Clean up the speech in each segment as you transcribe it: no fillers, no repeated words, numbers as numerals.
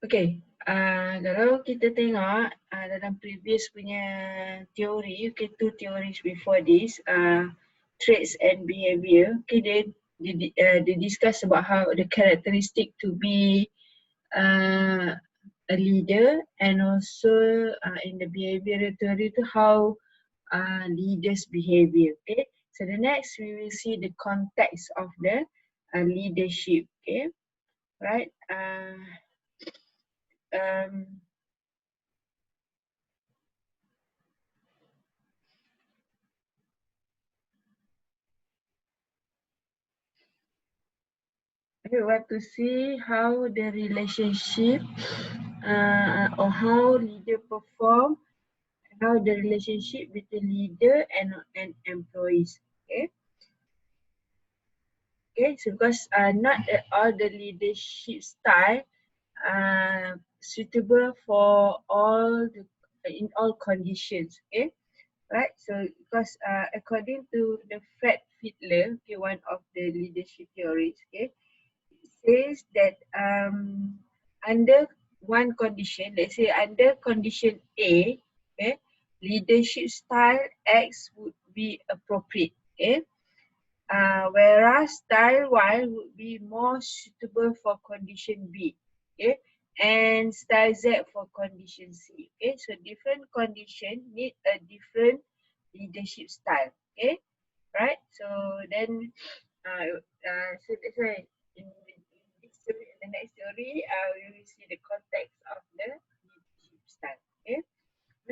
Okay, kalau kita tengok dalam previous punya teori, okay, 2 theories before this, traits and behavior, okay, they discuss about how the characteristic to be a leader, and also in the behavioral theory to how leaders behavior. Okay, so the next we will see the context of the leadership. Okay, right. We want to see how the relationship or how leader perform, how the relationship between leader and employees. Okay. Okay, so because not all the leadership style suitable for all the in all conditions. Okay, right. So because according to the Fred Fiedler, okay, one of the leadership theories, okay, says that under one condition, let's say under condition A, okay, leadership style X would be appropriate, okay, whereas style Y would be more suitable for condition B, okay, and style Z for condition C, okay. So different condition need a different leadership style, okay, right? So then, so that's why in this theory, in the next theory, we will see the context of the leadership style. Okay.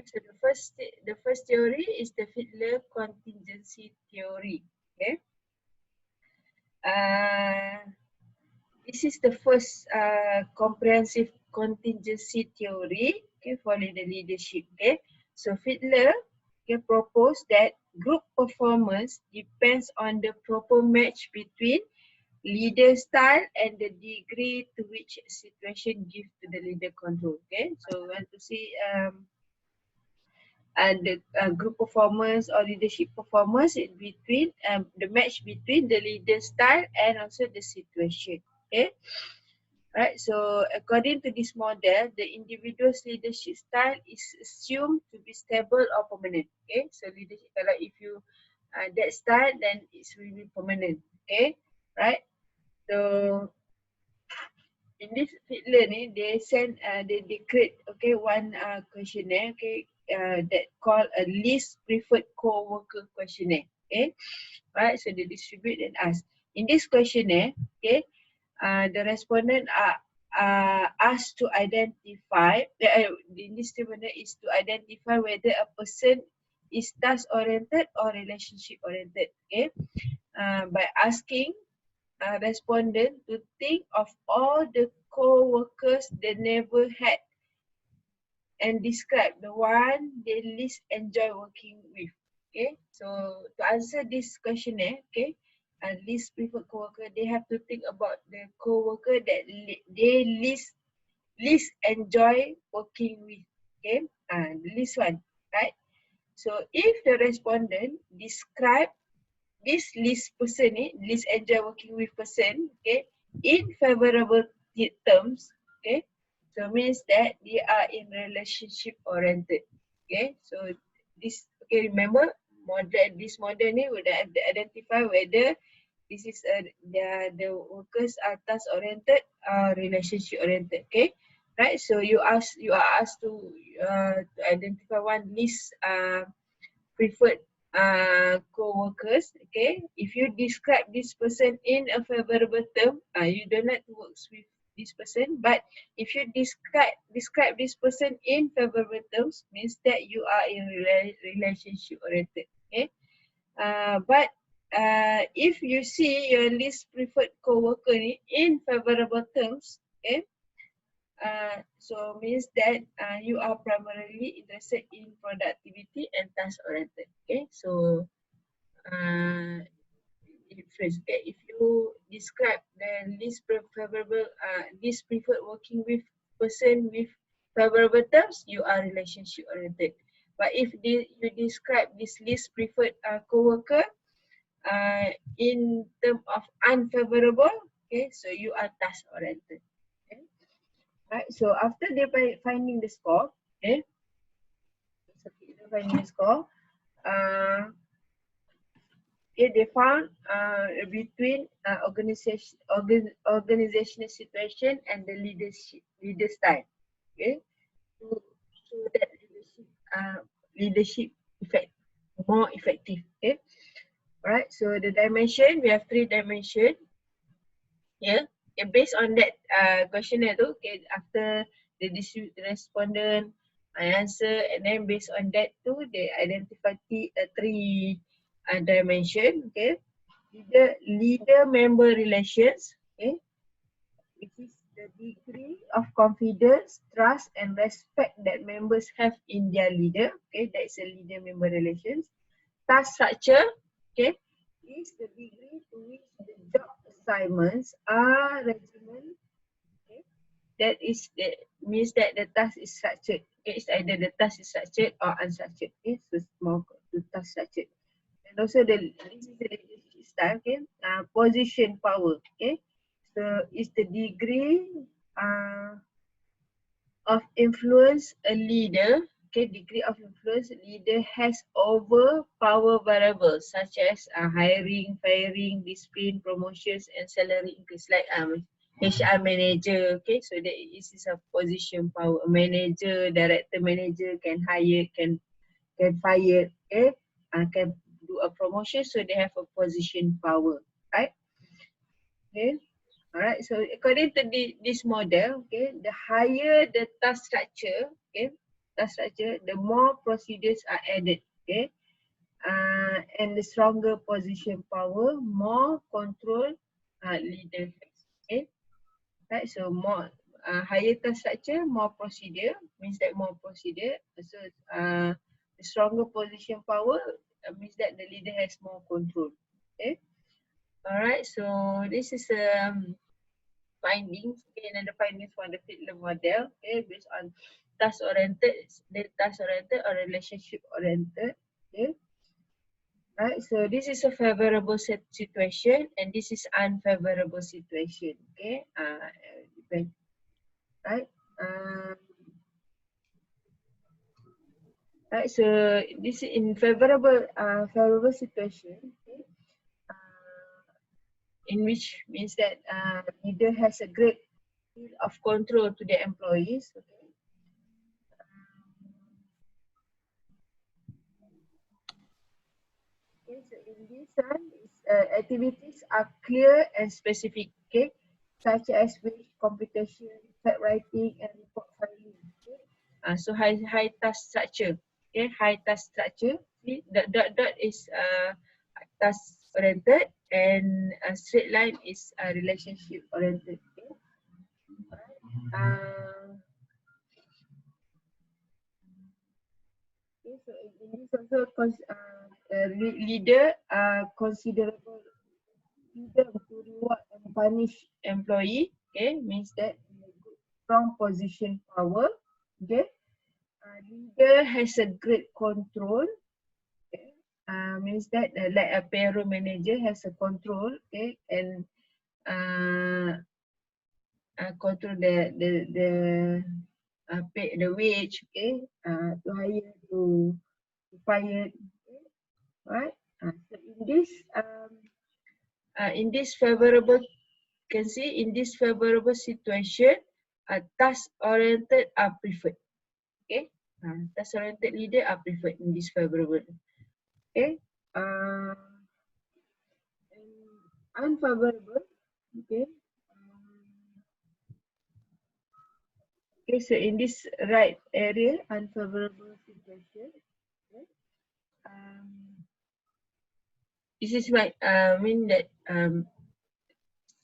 So the first theory is the Fiedler contingency theory. Okay. This is the first comprehensive contingency theory, okay, for the leadership. Okay. So Fiedler, okay, proposed that group performance depends on the proper match between leader style and the degree to which situation gives to the leader control. Okay, so we want to see the group performance or leadership performance in between the match between the leader style and also the situation. Okay, right. So according to this model, the individual's leadership style is assumed to be stable or permanent. Okay, so leadership, kalau if you that style, then it's really permanent. Okay, right. So in this Fiedler ni, they create okay one questionnaire, okay, that called a least preferred co-worker questionnaire. Okay, right. So they distribute and ask. In this questionnaire, okay, the respondent are asked to identify. In this questionnaire is to identify whether a person is task oriented or relationship oriented. Okay, by asking respondent to think of all the co-workers they never had and describe the one they least enjoy working with. Okay, so to answer this questionnaire, okay, least preferred co-worker, they have to think about the co-worker that they least enjoy working with. Okay, the least one, right? So if the respondent describe this least person least enjoy working with person, okay, in favorable terms, okay, so means that they are in relationship oriented. Okay, so this, okay, remember this model ni would identify whether this is the workers are task oriented or relationship oriented. Okay, right. So you are asked to identify one least preferred co-workers. Okay, if you describe this person in a favorable term, you don't like to work with this person. But if you describe this person in favorable terms, means that you are in relationship oriented. Okay, but if you see your least preferred co-worker in favorable terms, okay, so means that you are primarily interested in productivity and task oriented. Okay, so first, okay, if you describe the least favorable, least preferred working with person with favorable terms, you are relationship oriented. But if you describe this least preferred co-worker in term of unfavorable, okay, so you are task oriented. Okay. Right. So after they finding the score, okay. So after finding the score, okay, they found between organizational situation and the leader style. Okay. So that leadership effect more effective. Okay. Alright. So the dimension, we have 3 dimension. Yeah. Okay, based on that questionnaire tu, okay, after they distribute the respondent answer, and then based on that tu, they identify 3 dimension. Okay. Leader member relations. Okay. Which is the degree of confidence, trust, and respect that members have in their leader. Okay, that is a leader member relations. Task structure, okay, is the degree to which the job assignments are regimented. Okay, that is means that the task is structured. Okay, it's either the task is structured or unstructured. Okay, so it's more to task structured. And also this is the leadership style. Okay, position power. Okay, so it's the degree of influence a leader. Okay, degree of influence a leader has over power variables such as hiring, firing, discipline, promotions, and salary increase. Like HR manager. Okay, so that is a position power. A manager, director manager can hire, can fire. Okay, can do a promotion, so they have a position power, right? Okay. Alright, so according to this model, okay, the higher the task structure, okay, the more procedures are added, okay, and the stronger position power, more control leader has, okay, right? So more higher task structure, more procedure means that more procedure. So the stronger position power means that the leader has more control, okay. Alright, so this is findings. Okay, another findings for the Fiedler model. Okay, based on task oriented, or relationship oriented. Okay, right. So this is a favorable situation, and this is unfavorable situation. Okay, depend. Right. Um, right. So this is in favorable situation. Okay. In which means that leader has a great deal of control to their employees. Okay. Okay, so in this one, activities are clear and specific, okay, such as wage computation, fact writing, and report filing. Okay. So high task structure, okay, high task structure. See, dot is task oriented, and straight line is relationship oriented. Okay. Okay, so in this also leader considerable freedom to reward and punish employee. Okay, means that strong position power. Okay, leader has a great control. Okay, means that like a payroll manager has a control. Okay, and control pay the wage. Okay, to hire, to fire. Okay, right. So in this favorable, can see in this favorable situation, task oriented are preferred. Okay, task oriented leader are preferred in this favorable. Okay, and unfavorable. Okay, okay. So in this right area, unfavorable situation. Okay, this is why mean that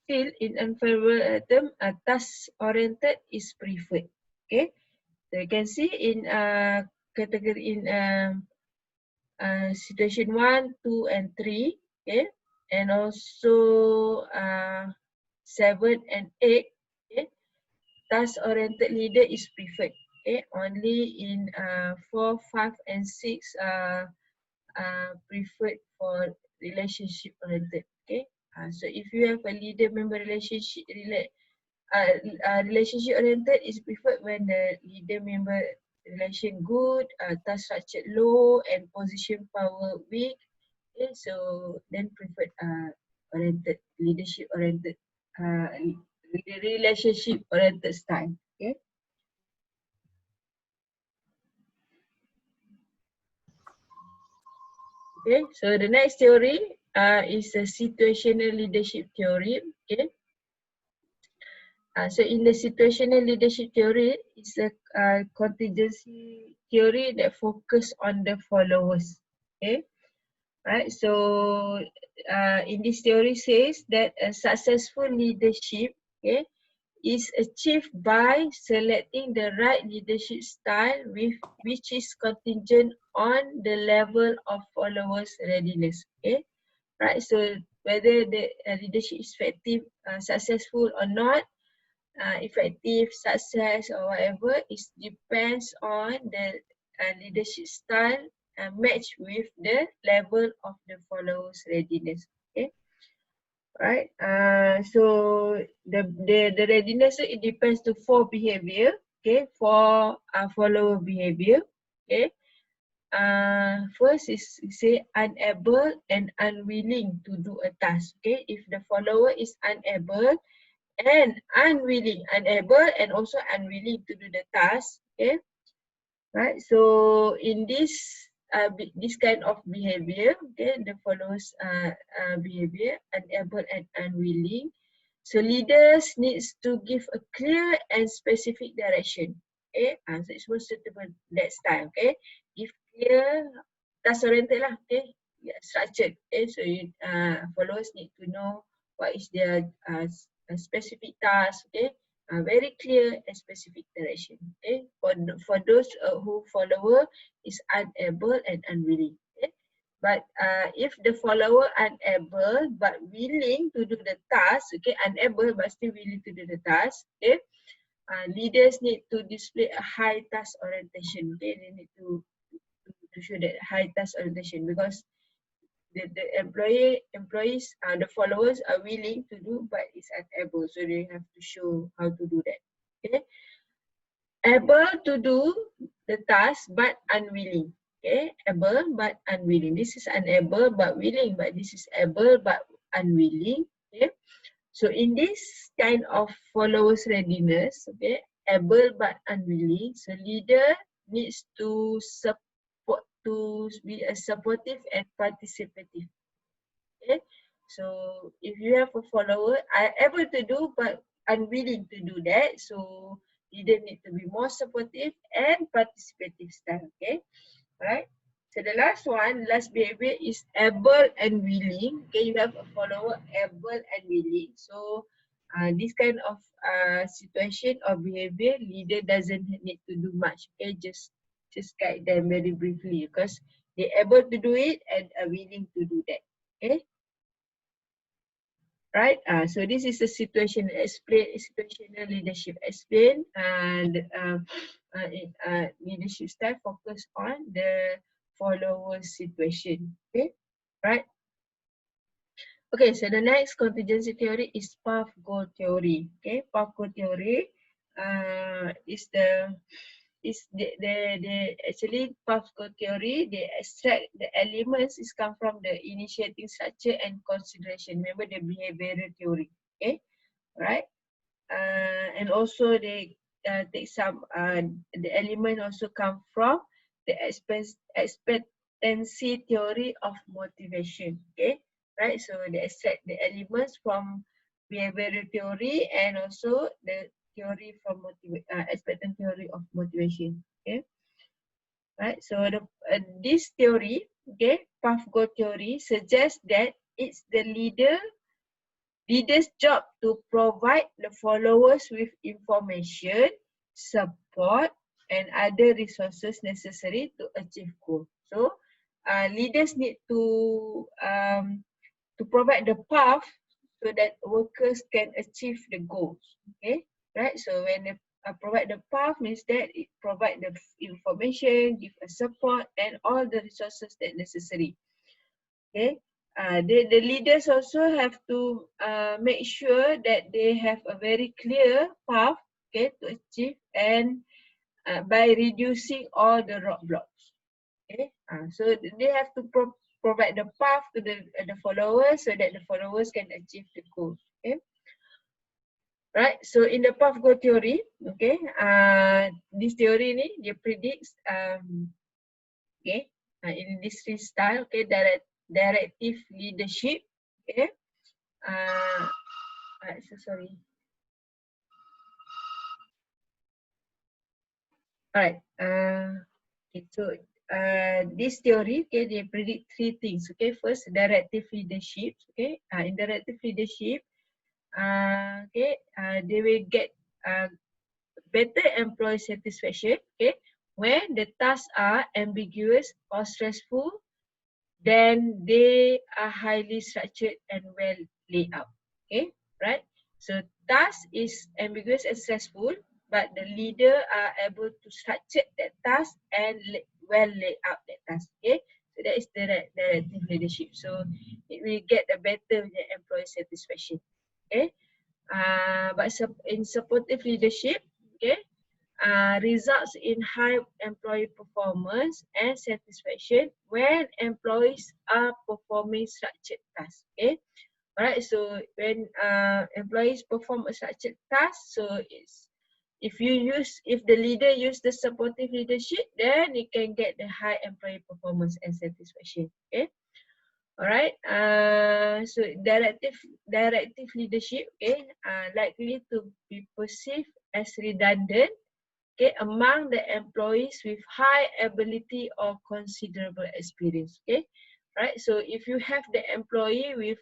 still in unfavorable term, task oriented is preferred. Okay, so you can see in category in situation 1, 2, and 3. Okay, and also 7 and 8. Okay, task oriented leader is preferred. Okay, only in 4, 5, and 6 preferred for relationship oriented. Okay, so if you have a leader member relationship relationship oriented is preferred when the leader member relation good, task structured low, and position power weak. Okay, so then preferred oriented leadership oriented relationship oriented style. Okay. Okay, so the next theory is a situational leadership theory. Okay. So in the situational leadership theory, it's a contingency theory that focus on the followers. Okay, right. So in this theory says that a successful leadership, okay, is achieved by selecting the right leadership style with which is contingent on the level of followers' readiness. Okay, right. So whether the leadership is effective, successful or not, effective, success or whatever, it depends on the leadership style matched with the level of the followers' readiness. Okay, right. So the readiness, it depends to 4 behavior. Okay, for follower behavior. Okay. First is say unable and unwilling to do a task. Okay, if the follower is unable and unable and also unwilling to do the task. Okay, right. So in this kind of behavior, okay, the followers behavior, unable and unwilling. So leaders needs to give a clear and specific direction. Okay, so it's more suitable that style. Okay, give clear, task oriented lah. Okay, yeah, structured. Okay, so followers need to know what is their specific task. Okay, very clear and specific direction. Okay, for those who follower is unable and unwilling. Okay, but if the follower unable but willing to do the task, okay, unable but still willing to do the task, okay, leaders need to display a high task orientation. Okay, they need to show that high task orientation because the employees, the followers are willing to do but is unable, so they have to show how to do that. Okay, able to do the task but unwilling. Okay, able but unwilling. This is unable but willing, but this is able but unwilling. Okay, so in this kind of followers readiness, okay, able but unwilling, so leader needs to support, to be a supportive and participative. Okay, so if you have a follower are able to do but unwilling to do that, so leader need to be more supportive and participative style. Okay, right. So the last one, last behavior is able and willing. Okay, you have a follower able and willing. So this kind of situation or behavior, leader doesn't need to do much. Okay, just guide them very briefly because they're able to do it and are willing to do that. Okay, right. So this is a situation explain, situational leadership explain, and leadership style focus on the follower situation. Okay, right. Okay, so the next contingency theory is path goal theory. Okay, path goal theory is the actually path goal theory, they extract the elements is come from the initiating structure and consideration. Remember the behavioral theory. Okay, right. And also they take some the element also come from the expectancy theory of motivation. Okay, right. So they extract the elements from behavioral theory and also the theory from expectant theory of motivation. Okay, right. So this theory, okay, path goal theory suggests that it's the leader's job to provide the followers with information, support, and other resources necessary to achieve goal. So, leaders need to provide the path so that workers can achieve the goals. Okay, right? So when they provide the path means that it provide the information, give a support, and all the resources that necessary. Okay. the leaders also have to make sure that they have a very clear path, okay, to achieve, and by reducing all the roadblocks. Okay, so they have to provide the path to the followers so that the followers can achieve the goal. Okay, right. So in the path goal theory, okay, this theory ni dia predicts okay, in this style, okay, directive leadership, okay. So sorry. Alright. Okay, so this theory, okay, they predict three things. Okay, first, directive leadership. Okay, in directive leadership, okay, they will get better employee satisfaction. Okay, when the tasks are ambiguous or stressful, then they are highly structured and well laid out. Okay, right? So task is ambiguous and stressful, but the leader are able to structure that task and well lay out that task. Okay, so that is the directive leadership. So it will get a better employee satisfaction. Okay, but in supportive leadership, okay, results in high employee performance and satisfaction when employees are performing structured tasks. Okay, alright. So when employees perform a structured task, so it's if the leader use the supportive leadership, then it can get the high employee performance and satisfaction. Okay. Alright, so directive leadership, okay, likely to be perceived as redundant, okay, among the employees with high ability or considerable experience. Okay, right. So if you have the employee with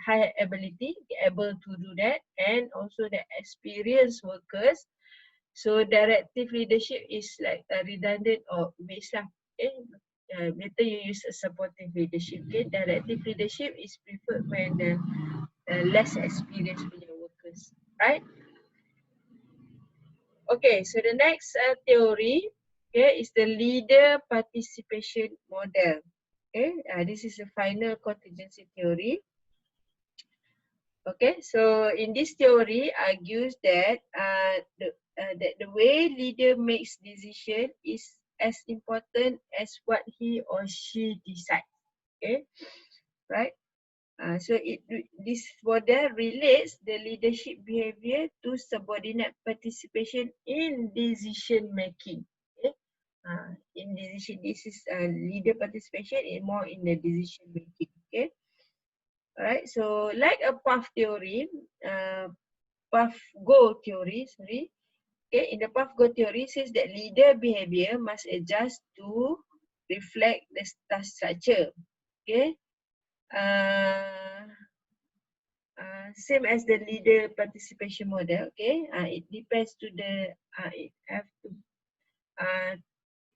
high ability, able to do that, and also the experienced workers, so directive leadership is like a redundant or waste lah. Okay, better you use a supportive leadership. Okay, directive leadership is preferred when less experienced punya workers, right? Okay, so the next theory, okay, is the leader participation model. Okay, this is the final contingency theory. Okay, so in this theory argues that the way leader makes decision is as important as what he or she decides. Okay, right? So this model relates the leadership behavior to subordinate participation in decision making. Okay? In decision, this is leader participation in more in the decision making. Okay, alright. So like a path theory, path goal theory. Sorry. Okay, in the path goal theory says that leader behavior must adjust to reflect the task structure. Okay. Same as the leader participation model. Okay, it depends to the it have to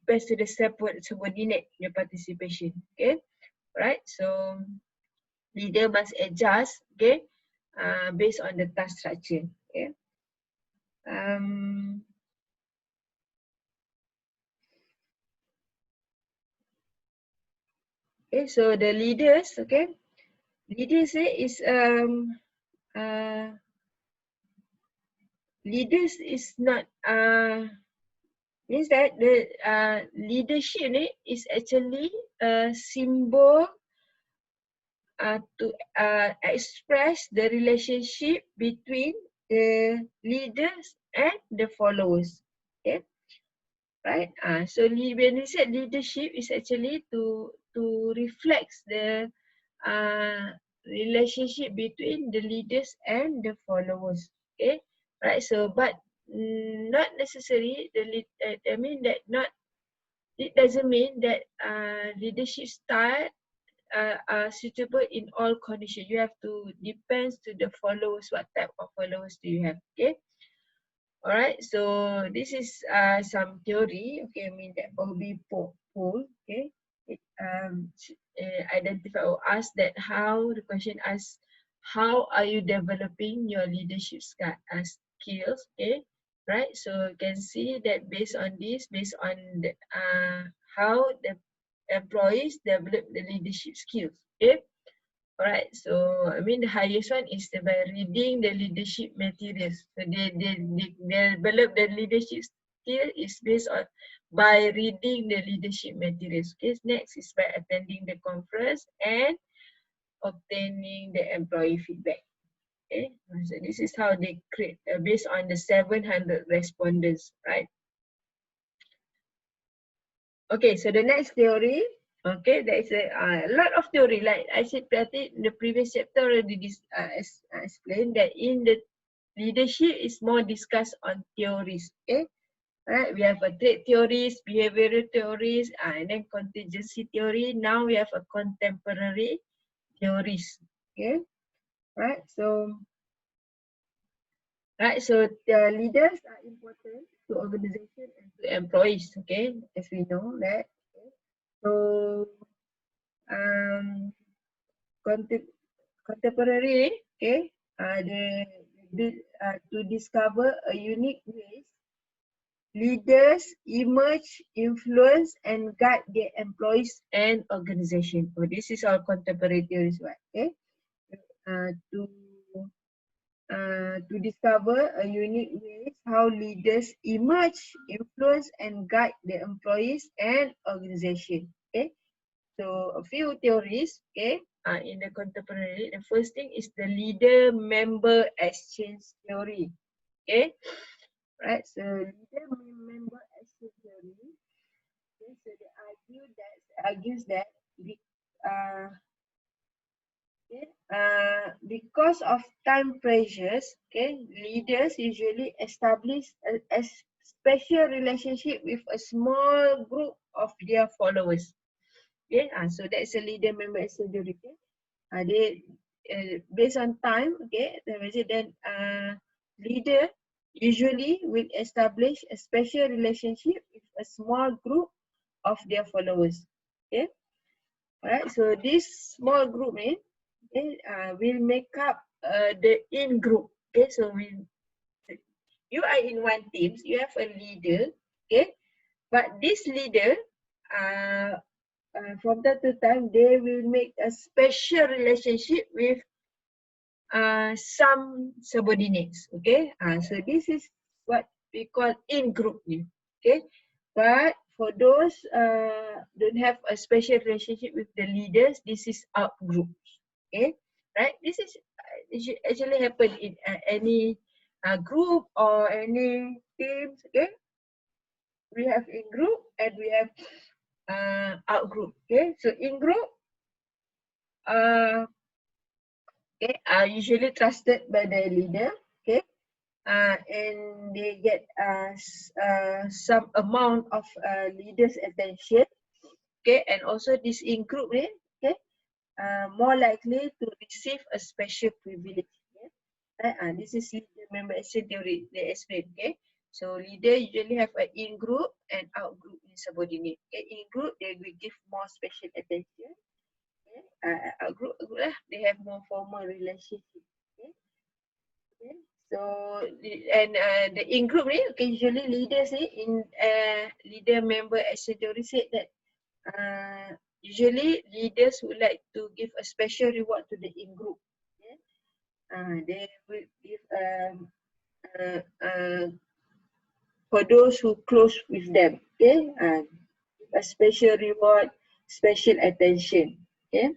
depends to the subordinate the participation. Okay, right. So leader must adjust. Okay, based on the task structure. Okay. Okay, so the leaders. Okay, leaders is leaders is not means that the leadership is actually a symbol to express the relationship between the leaders and the followers. Okay, right? So when we said leadership is actually to reflect the relationship between the leaders and the followers. Okay, right? So but not necessary I mean that not it doesn't mean that leadership style are suitable in all conditions. You have to depends to the followers, what type of followers do you have. Okay, alright, so this is some theory. Okay, I mean that OB poll. Okay, it identify or ask that how the question asks how are you developing your leadership skills. Okay, right, so you can see that based on this, how the employees develop the leadership skills. Okay. Alright, so I mean the highest one is by reading the leadership materials. So they develop the leadership skill is based on by reading the leadership materials. Okay, next is by attending the conference and obtaining the employee feedback. Okay, so this is how they create based on the 700 respondents, right? Okay, so the next theory, okay, there is a lot of theory. Like I said, in the previous chapter already explained that in the leadership is more discussed on theories. Okay, right? We have a trait theories, behavioral theories, and then contingency theory. Now we have a contemporary theories. Okay, right? So the leaders are important to organization and to employees. Okay, as we know that. Okay? So um, contemporary, okay, to discover a unique ways leaders emerge, influence, and guide their employees and organization. So this is our contemporary theories, right? Okay, uh, to to discover a unique ways how leaders emerge, influence, and guide their employees and organization. Okay. So a few theories, okay, in the contemporary. The first thing is the leader-member exchange theory, okay, right? So leader-member exchange theory. Okay, so they argues that uh, okay, because of time pressures, okay, leaders usually establish a special relationship with a small group of their followers. Okay, so that's a leader member exchange theory. Okay? They based on time, okay, then leader usually will establish a special relationship with a small group of their followers. Okay, alright. So this small group, okay, will make up the in group. Okay, so you are in one team, you have a leader, okay, but this leader, from time to time, they will make a special relationship with some subordinates. Okay, so this is what we call in group. Okay, but for those don't have a special relationship with the leaders, this is out groups. Okay, right? This is actually happen in any group or any teams. Okay, we have in group and we have out group. Okay, so in group okay, are usually trusted by the leader. Okay, and they get some amount of leaders' attention. Okay, and also this in group, okay, more likely to receive a special privilege. Okay? This is leader member action theory. They explain. Okay, so leader usually have an in group and out group insubordinate. Okay, in group they will give more special attention. Okay? Out group lah, they have more formal relationship. Okay? Okay. So and the in group ni, okay, usually leaders ni in leader member action theory said that usually leaders would like to give a special reward to the in group. Okay? They will give uh, uh, for those who close with them. Okay, a special reward, special attention. Okay,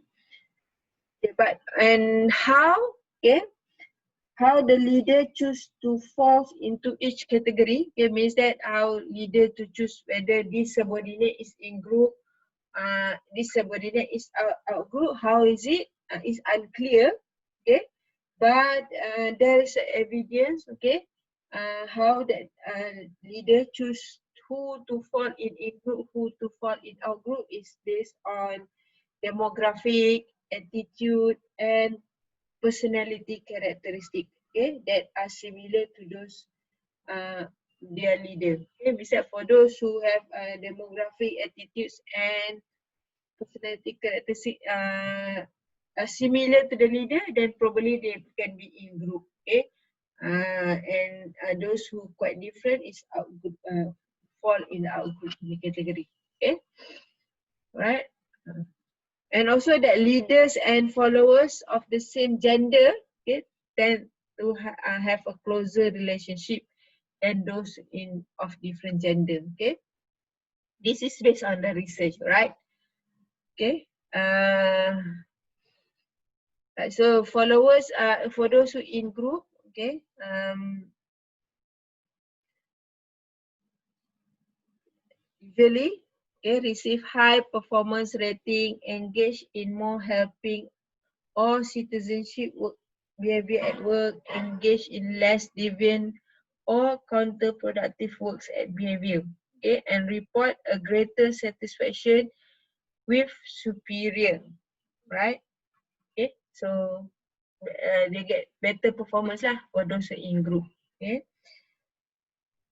okay, but and how? Okay, how the leader choose to fall into each category. Okay, means that how leader to choose whether this subordinate is in group, this subordinate is out group. How is it? It's unclear. Okay, but there is evidence. Okay, how that leader choose who to fall in group, who to fall in out group is based on demographic, attitude, and personality characteristic, okay, that are similar to those their leader. Okay, besides for those who have demographic attitudes and personality characteristic are similar to the leader, then probably they can be in group. Okay, and those who quite different is out group, fall in the out group category. Okay, right. And also that leaders and followers of the same gender, okay, tend to have a closer relationship than those of different gender. Okay, this is based on the research, right? Okay. So followers, for those who in group, okay, usually, okay, receive high performance rating, engage in more helping or citizenship work, behavior at work, engage in less deviant or counterproductive works at behavior, okay, and report a greater satisfaction with superior, right? Okay, so they get better performance lah for those who in group. Okay.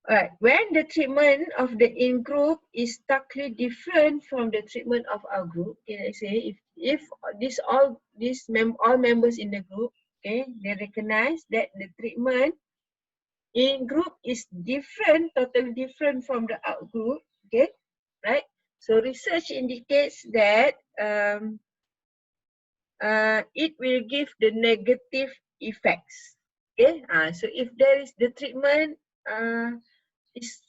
Alright, when the treatment of the in group is starkly different from the treatment of our group, okay, let's say if all members in the group, okay, they recognize that the treatment in group is different, totally different from the out group, okay, right? So research indicates that it will give the negative effects. Okay, so if there is the treatment is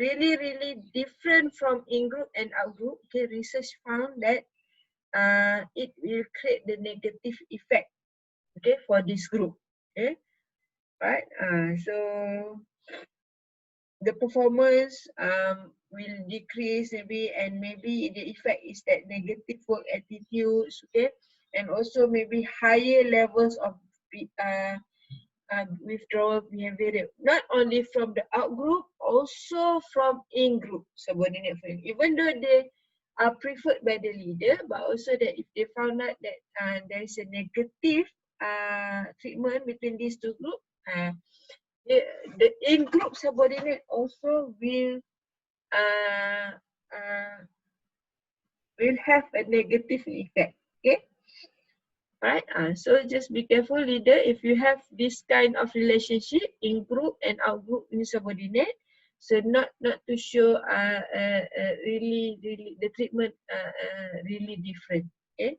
really different from in group and out group, okay, research found that it will create the negative effect, okay, for this group. Okay, right? So the performance will decrease maybe, and maybe the effect is that negative work attitudes, okay, and also maybe higher levels of withdrawal behavior, not only from the out group, also from in group subordinate friend. Even though they are preferred by the leader, but also that if they found out that there is a negative treatment between these two groups, the in-group subordinate also uh, uh, will have a negative effect. Okay, right? So just be careful, leader, if you have this kind of relationship in group and out group in subordinate. So not to show really the treatment really different. Okay.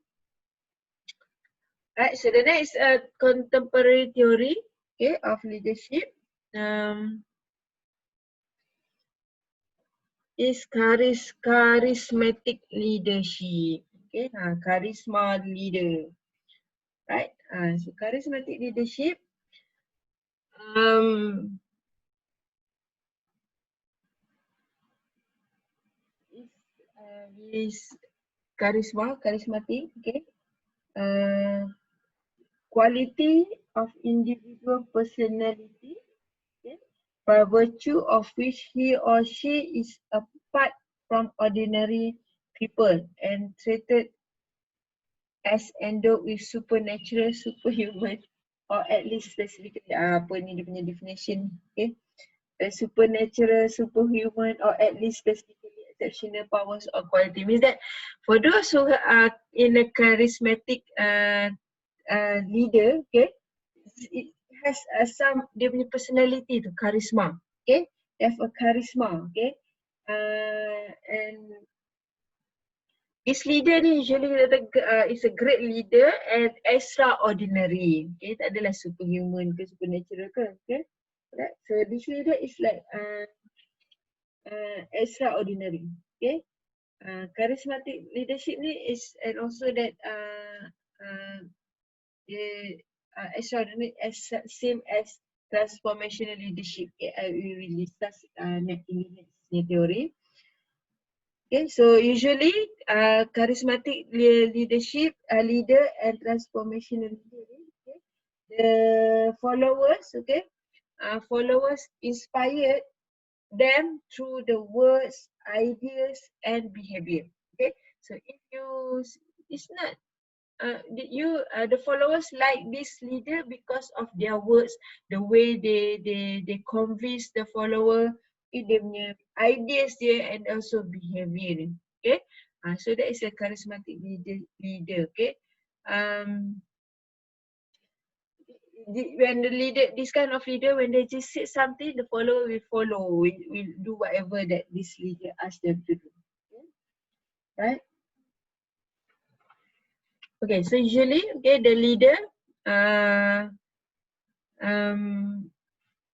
Right. So the next contemporary theory, okay, of leadership. Is charismatic leadership. Okay, charisma leader, right? So charismatic leadership is charismatic. Okay, quality of individual personality, okay, by virtue of which he or she is apart from ordinary people and treated as endowed with supernatural, superhuman, or at least specifically apa ni dia punya definition, okay, supernatural, superhuman, or at least specifically exceptional powers or quality. Means that for those who are in a charismatic leader, okay, it has some dia punya personality tu, charisma, okay, they have a charisma, okay, and this leader ni usually is a great leader and extraordinary. Okay, tak adalah superhuman ke supernatural ke, okay. Right. So this leader is like extraordinary. Okay. Charismatic leadership ni is, and also that extraordinary as same as transformational leadership. Okay, we will discuss in the next theory. Okay, so usually charismatic leadership, leader and transformational leader, okay, the followers, okay, followers inspired them through the words, ideas, and behavior. Okay, so if you, it's not the followers like this leader because of their words, the way they convince the follower, dia punya ideas dia and also behavior dia. Okay, so that is a charismatic leader. Okay, when the leader, this kind of leader, when they just say something, the follower will follow, will do whatever that this leader asks them to do. Okay? Right? Okay, so usually, okay, the leader, uh, um,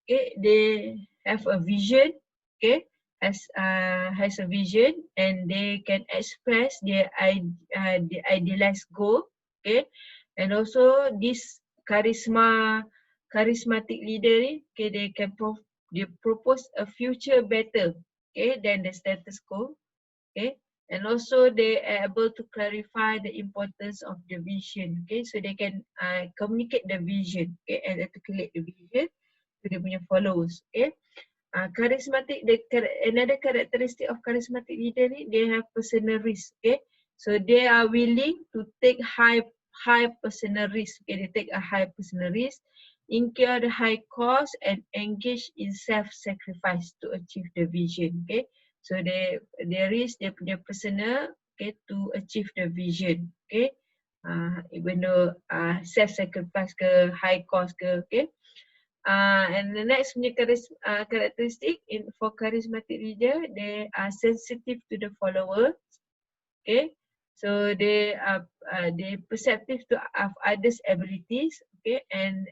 okay, they have a vision, okay, has a vision, and they can express their the idealized goal, okay, and also this charismatic leader, okay, they propose a future better, okay, than the status quo, okay, and also they are able to clarify the importance of the vision, okay, so they can communicate the vision, okay, and articulate the vision to dia punya followers, okay. Charismatic, another characteristic of charismatic leader ni, they have personal risk, okay. So they are willing to take high personal risk, okay. They take a high personal risk, incur the high cost, and engage in self-sacrifice to achieve the vision, okay. So they risk their personal, okay, to achieve the vision, okay. Even though self-sacrifice ke, high cost ke, okay. And the next punya characteristic for charismatic leader, they are sensitive to the followers, okay. So they are they perceptive to of others' abilities, okay, and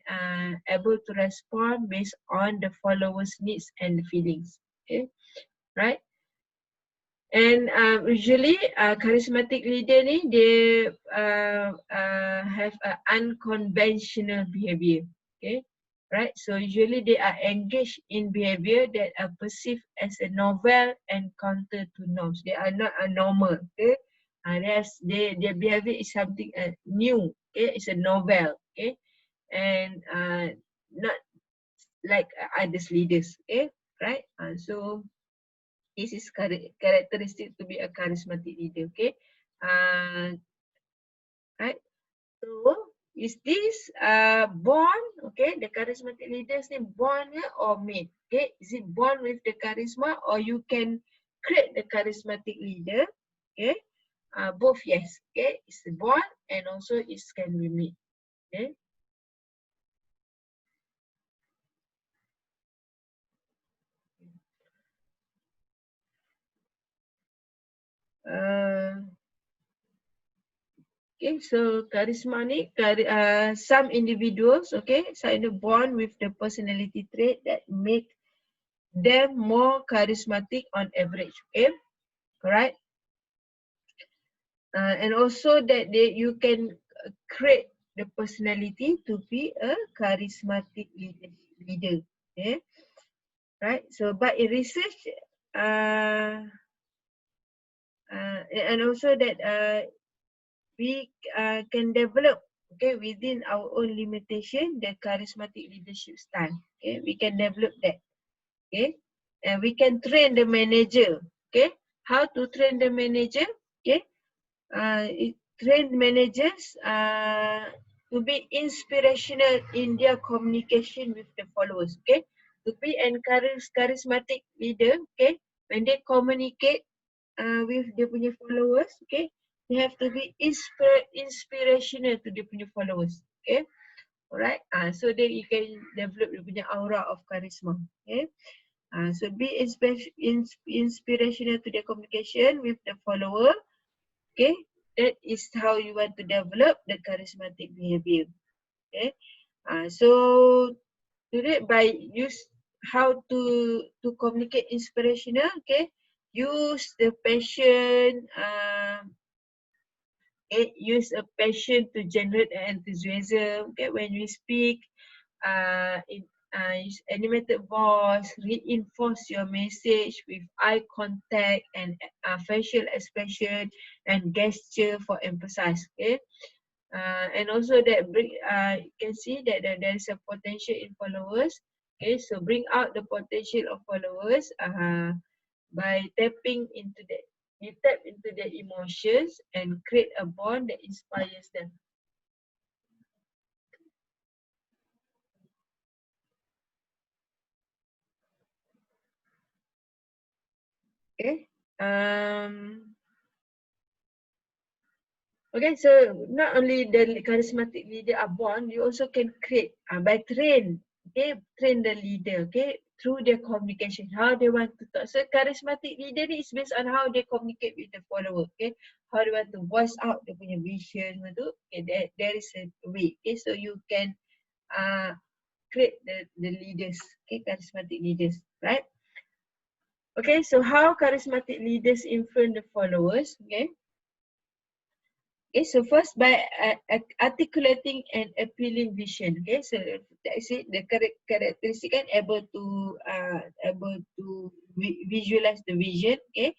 able to respond based on the followers' needs and feelings, okay, right. And usually charismatic leader ni, they have an unconventional behavior, okay, right. So usually they are engaged in behavior that are perceived as a novel and counter to norms. They are not a normal, okay. Their behavior is something new, okay. It's a novel, okay, and not like others leaders, okay, right. So this is characteristic to be a charismatic leader, okay. Right. So is this born, okay, the charismatic leaders name born or made, okay? Is it born with the charisma, or you can create the charismatic leader, okay? Both yes, okay. It's born and also it can be made, okay. Okay, so charismatic, some individuals, okay, sign a bond with the personality trait that make them more charismatic on average, okay, alright. And also that you can create the personality to be a charismatic leader, okay, right. So but in research, and also that we can develop, okay, within our own limitation, the charismatic leadership style, okay, we can develop that, okay, and we can train the manager, okay. How to train the manager, okay. Train managers to be inspirational in their communication with the followers, okay. To be encourage charismatic leader, okay, when they communicate with their punya followers, okay, they have to be inspirational to their punya followers, okay. Alright, so that you can develop your punya aura of charisma, okay. So be inspirational to their communication with the follower, okay. That is how you want to develop the charismatic behavior, okay. So today by use how to communicate inspirational, okay. Use the passion, use a passion to generate enthusiasm, okay. When we speak, use animated voice, reinforce your message with eye contact and facial expression and gesture for emphasis, okay. And also that you can see that there is a potential in followers, okay. So bring out the potential of followers by tapping into the, you tap into their emotions and create a bond that inspires them. Okay. Okay, so not only the charismatic leader are born, you also can create by train. Okay, train the leader. Okay, through their communication, how they want to talk. So charismatic leader is based on how they communicate with the follower. Okay, how do you want to voice out dia punya vision tu. Okay, there is a way. Okay, so you can create the leaders, okay, charismatic leaders, right? Okay, so how charismatic leaders influence the followers, okay? Okay, so first by articulating an appealing vision. Okay, so that's it. The characteristic kan able to visualize the vision. Okay,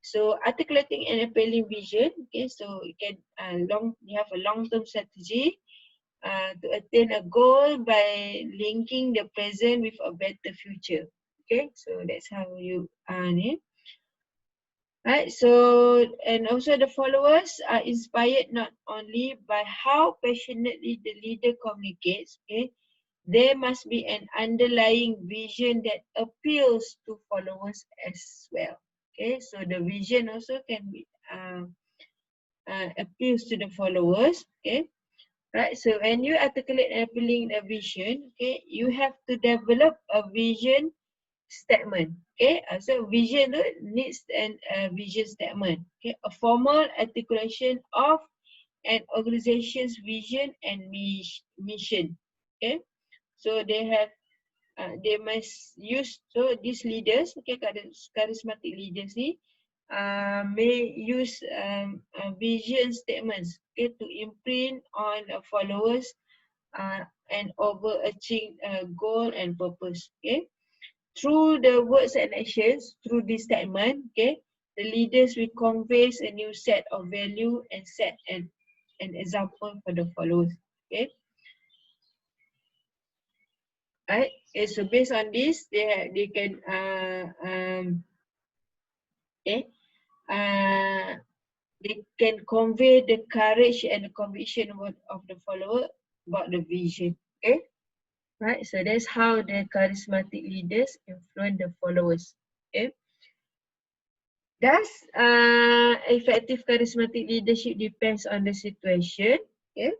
so articulating an appealing vision. Okay, so you can you have a long-term strategy to attain a goal by linking the present with a better future. Okay, so that's how you right, so and also the followers are inspired not only by how passionately the leader communicates, okay, there must be an underlying vision that appeals to followers as well. Okay, so the vision also can be appeals to the followers. Okay, right. So when you articulate and appealing a vision, okay, you have to develop a vision statement. Okay, so vision tu needs an vision statement. Okay, a formal articulation of an organization's vision and mission. Okay, so they must use, so these leaders, okay, charismatic leaders ni may use vision statements, okay, to imprint on followers and overarching goal and purpose. Okay, through the words and actions, through this statement, okay, the leaders will convey a new set of value and set an example for the followers. Okay, right. Okay, so based on this, they can okay, they can convey the courage and the conviction of the follower about the vision. Okay, right. So that's how the charismatic leaders influence the followers. Okay. Does effective charismatic leadership depends on the situation? Okay.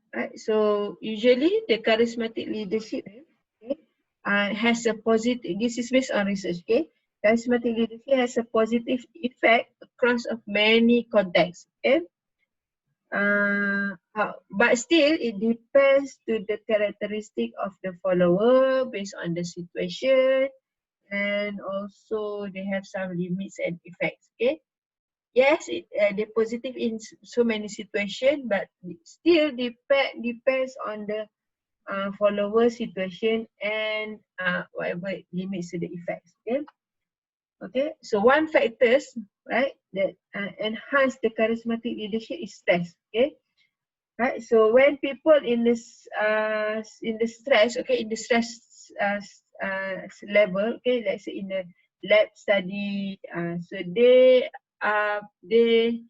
Right. So usually the charismatic leadership, okay, has a positive. This is based on research. Okay, charismatic leadership has a positive effect across of many contexts. Okay. But still, it depends to the characteristic of the follower based on the situation, and also they have some limits and effects. Okay, yes, they're positive in so many situations, but still depends on the follower situation and whatever limits to the effects. Okay, okay. So one factors, right, that enhance the charismatic leadership is stress. Okay, right. So when people in the stress, okay, in the stress level, okay, let's say in the lab study, so uh, they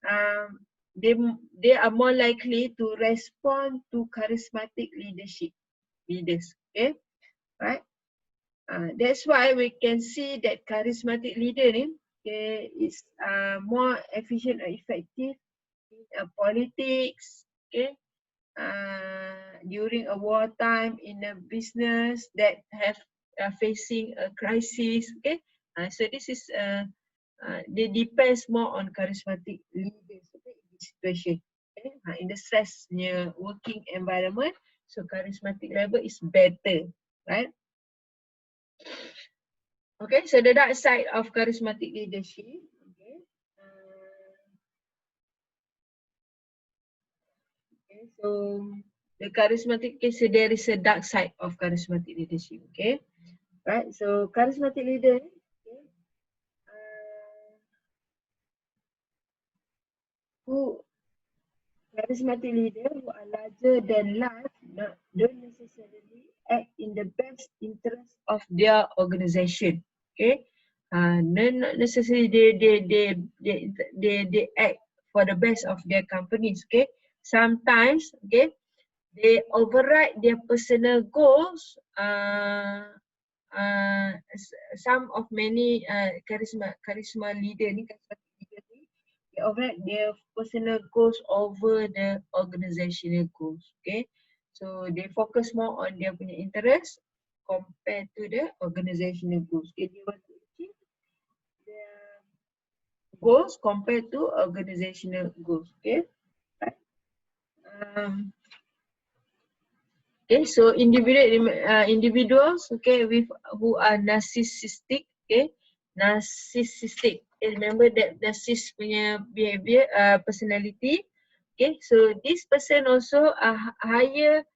um, they they are more likely to respond to charismatic leaders. Okay, right. That's why we can see that charismatic leader okay, is more efficient or effective in politics. Okay, during a wartime, in a business that have facing a crisis. Okay, so this is they depends more on charismatic leaders, okay, in this situation. Okay, in the stress working environment, so charismatic level is better, right? Okay, so the dark side of charismatic leadership. Okay, okay, so the charismatic, okay, so there is a dark side of charismatic leadership. Okay, right. So charismatic leader, okay, who charismatic leader who are larger than life don't necessarily act in the best interest of their organization. Okay, not necessarily they act for the best of their companies. Okay, sometimes, okay, they override their personal goals. Some of many charisma leader ni, they override their personal goals over the organizational goals. Okay, so they focus more on their punya interest compared to the organizational goals. Okay, they want to achieve goals compared to organizational goals. Okay. Right. Okay, so individuals, okay, with who are narcissistic, okay, narcissistic. Okay, remember that narcissist punya behavior, personality. Okay, so this person also are higher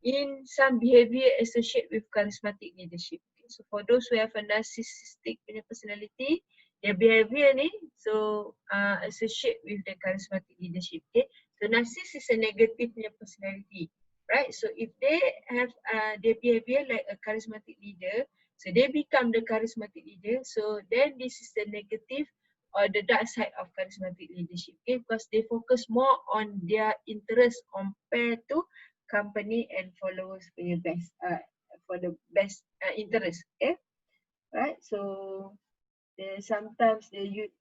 in some behavior associated with charismatic leadership. Okay, so for those who have a narcissistic punya personality, their behavior ni so associate with the charismatic leadership. Okay, so narcissist is a negative punya personality. Right, so if they have their behavior like a charismatic leader, so they become the charismatic leader, so then this is the negative or the dark side of charismatic leadership, okay, because they focus more on their interest compared to company and followers punya best for the best interest, okay, right. So sometimes they use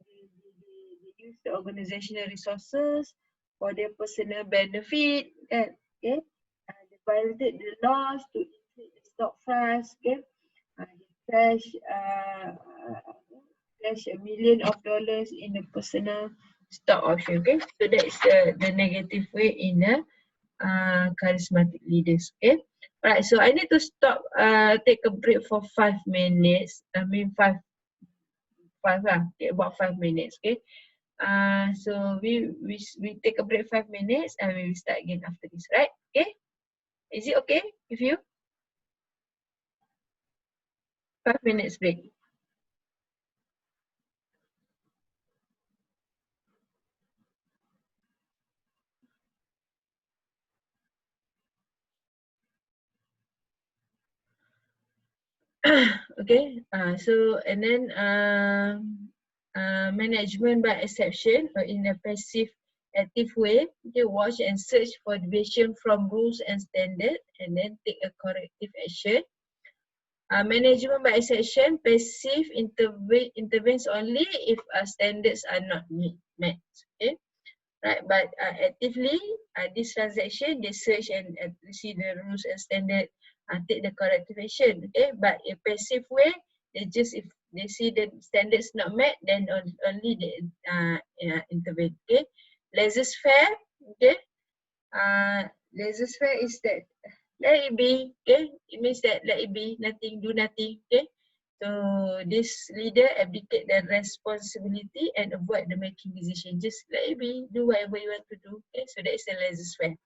the organizational resources for their personal benefit, kan, okay. They violated the laws to inflate the stock price, okay. They cash $1 million in the personal stock option, okay. So that is the negative way in the charismatic leaders, okay. Alright, so I need to stop, take a break for 5 minutes. I mean five lah, okay, about 5 minutes, okay. So we take a break 5 minutes and we will start again after this, right? Okay, is it okay with you? 5 minutes break. Okay, so and then management by exception or in a passive active way, okay, watch and search for deviation from rules and standard and then take a corrective action. Management by exception, passive intervenes only if standards are not met. Okay, right? But actively, this transaction they search and see the rules and standard, take the corrective action. Okay, but in passive way, they just if they see the standards not met, then only they intervene. Okay, laissez-faire. Okay, laissez-faire is that let it be, okay? It means that let it be, nothing, do nothing, okay? So this leader abdicate the responsibility and avoid the making decision. Just let it be, do whatever you want to do, okay? So that is the laissez-faire.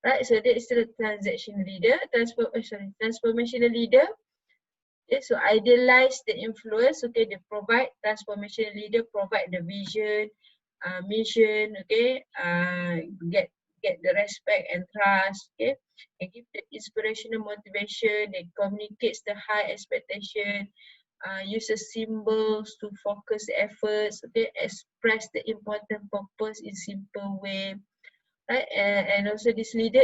Right, so that is the transaction leader, transformational leader. Okay, so idealize the influence, okay, they provide, transformational leader provide the vision, mission, okay, get the respect and trust, okay, and give the inspirational motivation, they communicates the high expectation, uses symbols to focus efforts, okay, express the important purpose in simple way, right, and also this leader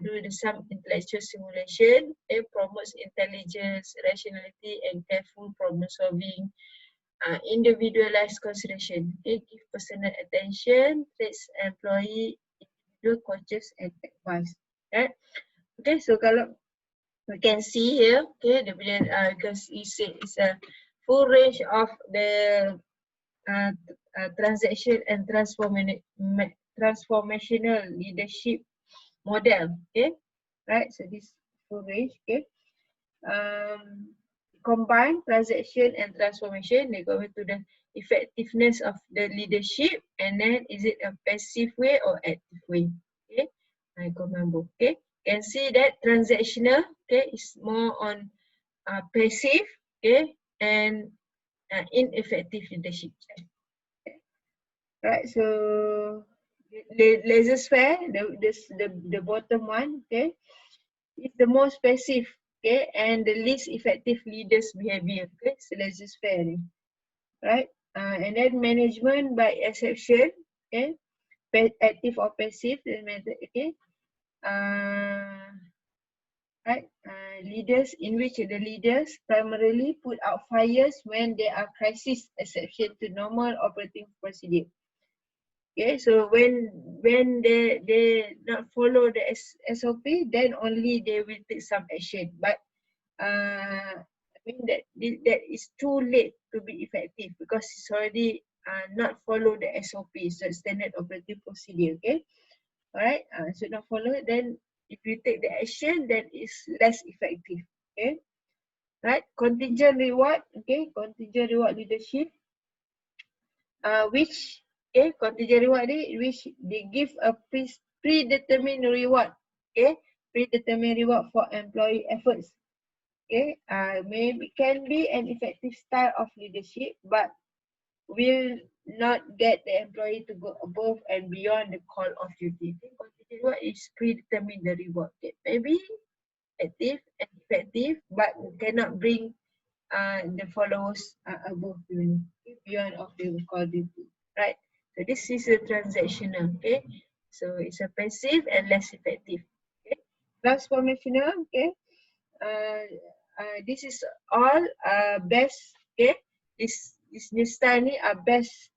do some intellectual simulation, it promotes intelligence, rationality, and careful problem solving, individualized consideration, okay, give personal attention, traits employee, individual coaches and advice, right. Okay, so kalau we can see here, okay, the because you see it's a full range of the transaction and transformational leadership model, okay, right. So this full range, okay. Combine transaction and transformation, they go into the effectiveness of the leadership, and then is it a passive way or active way, okay. I go remember, okay. Can see that transactional, okay, is more on passive, okay, and ineffective leadership. Right, so laissez-faire, the bottom one, okay, is the most passive, okay, and the least effective leaders behavior, okay, so laissez-faire, right, and then management by exception, okay, active or passive, okay, right, leaders in which the leaders primarily put out fires when there are crisis, exception to normal operating procedure. Okay, so when they not follow the SOP, then only they will take some action. But I mean that is too late to be effective because it's already not follow the SOP, so standard operating procedure. Okay, all right, should not follow. Then if you take the action, then it's less effective. Okay, right? Contingent reward. Okay, contingent reward leadership. Which contingent reward ni, which they give a predetermined reward. Okay, predetermined reward for employee efforts. Okay, maybe can be an effective style of leadership, but will not get the employee to go above and beyond the call of duty. Okay, contingent reward is predetermined the reward. Okay, maybe effective and effective, but cannot bring the followers above the beyond of the call duty, right? So this is a transactional. Okay, so it's a passive and less effective. Okay, transformational. Okay, this is all best. Okay, this new style ni are best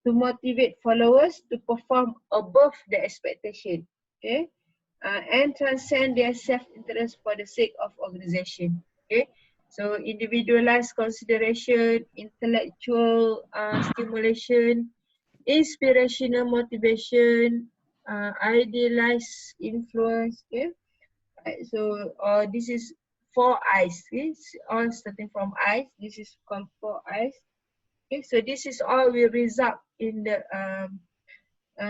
to motivate followers to perform above the expectation. Okay, and transcend their self-interest for the sake of organization. Okay, so individualized consideration, intellectual stimulation, inspirational motivation, idealized influence. Okay, right, so this is 4 I's. Okay? All starting from I's. This is called 4 I's. Okay, so this is all will result in the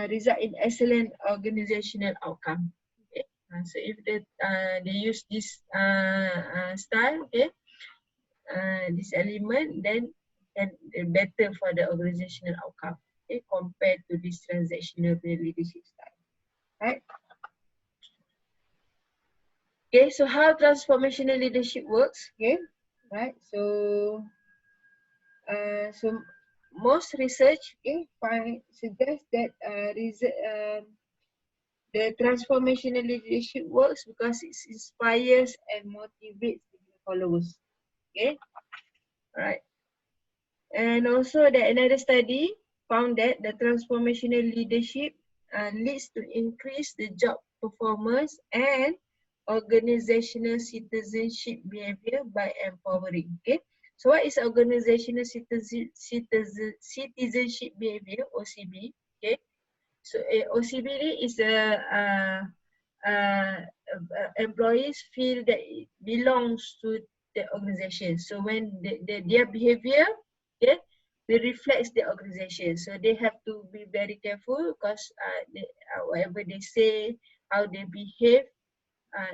result in excellent organizational outcome. Okay, so if they use this style, okay, this element, then better for the organizational outcome. Okay, compared to this transactional leadership style, right? Okay, so how transformational leadership works? Okay, right? So most research suggests that the transformational leadership works because it inspires and motivates the followers. Okay, right. And also that another study found that the transformational leadership leads to increase the job performance and organizational citizenship behavior by empowering. Okay, so what is organizational citizenship behavior, OCB? Okay, so OCB is employees feel that it belongs to the organization. So when their behavior, okay, they reflects the organization. So they have to be very careful because whatever they say, how they behave,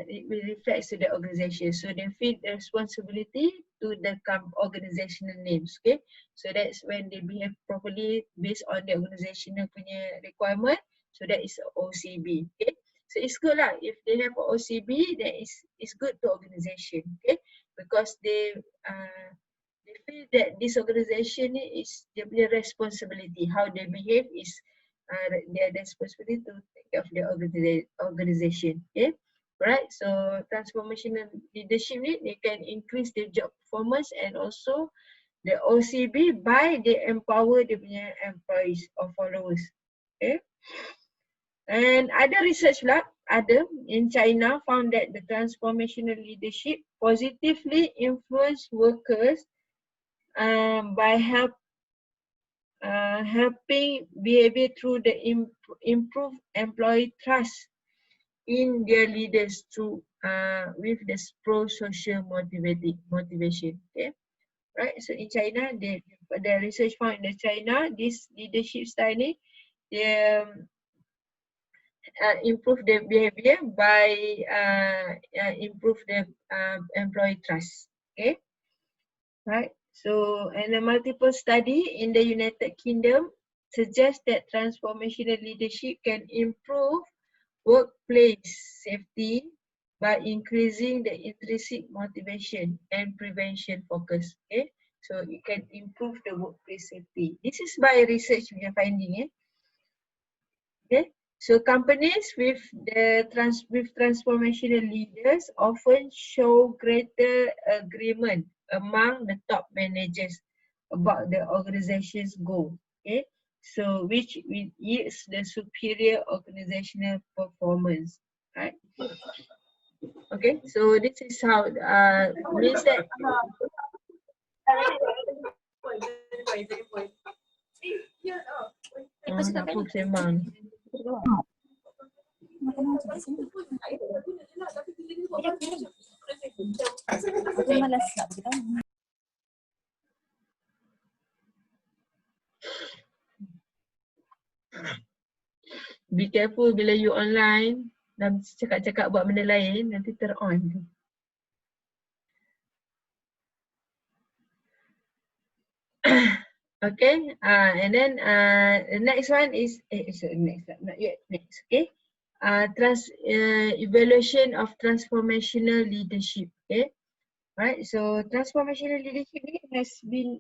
it will reflect to the organization. So they feel the responsibility to the organizational names. Okay, so that's when they behave properly based on the organizational punya requirement. So that is OCB. Okay, so it's good lah if they have OCB. Then it's good to organization. Okay, because they feel that this organization is their responsibility. How they behave is their responsibility to take care of the organization. Okay. Right, so transformational leadership ni they can increase the job performance and also the OCB by they empower the punya employees or followers. Okay, and other research pula in China found that the transformational leadership positively influence workers by helping behavior through the improved employee trust in their leaders through with the pro-social motivation. Okay, right. So in China, the research found in China, this leadership style ni they improve their behavior by improve the employee trust. Okay, right. So and a multiple study in the United Kingdom suggests that transformational leadership can improve workplace safety by increasing the intrinsic motivation and prevention focus. Okay, so it can improve the workplace safety. This is by research we are finding. Okay, so companies with transformational leaders often show greater agreement among the top managers about the organization's goal. Okay, so which yields the superior organizational performance, right? Okay, so this is how means that Apa sembang ni? Be careful bila you online dan cakap-cakap buat benda lain, nanti ter-on tu. Okay, and then the next one is not yet next. Okay, evaluation of transformational leadership. Okay, right. So transformational leadership ni has been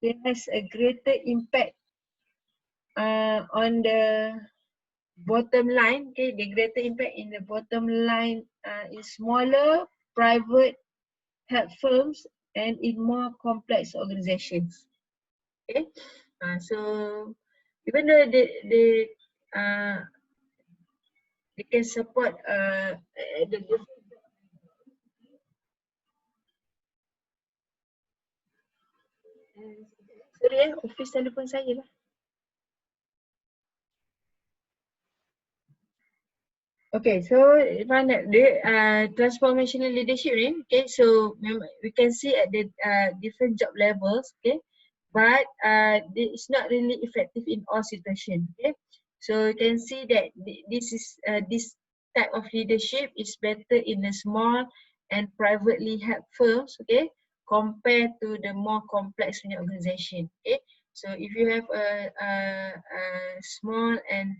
it has a greater impact on the bottom line. Okay, the greater impact in the bottom line is smaller private health firms and in more complex organizations. Okay, so even though they can support the sorry office telefon saya lah. Okay, so the transformational leadership ni, okay, so we can see at the different job levels, okay, but it's not really effective in all situations, okay. So you can see that this type of leadership is better in the small and privately held firms, okay, compared to the more complex organization, okay. So if you have a small and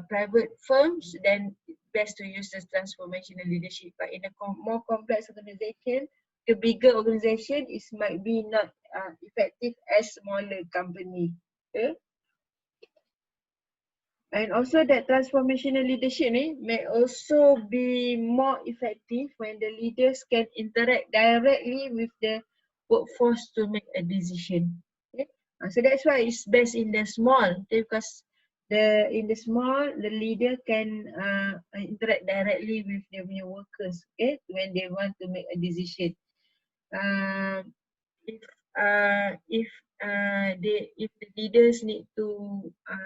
private firms, then best to use the transformational leadership. But in a more complex organization, the bigger organization might be not effective as smaller company. Okay? And also that transformational leadership may also be more effective when the leaders can interact directly with the workforce to make a decision. Okay? So that's why it's best in the small, okay? Because in the small, the leader can interact directly with their workers, okay, when they want to make a decision. If the leaders need to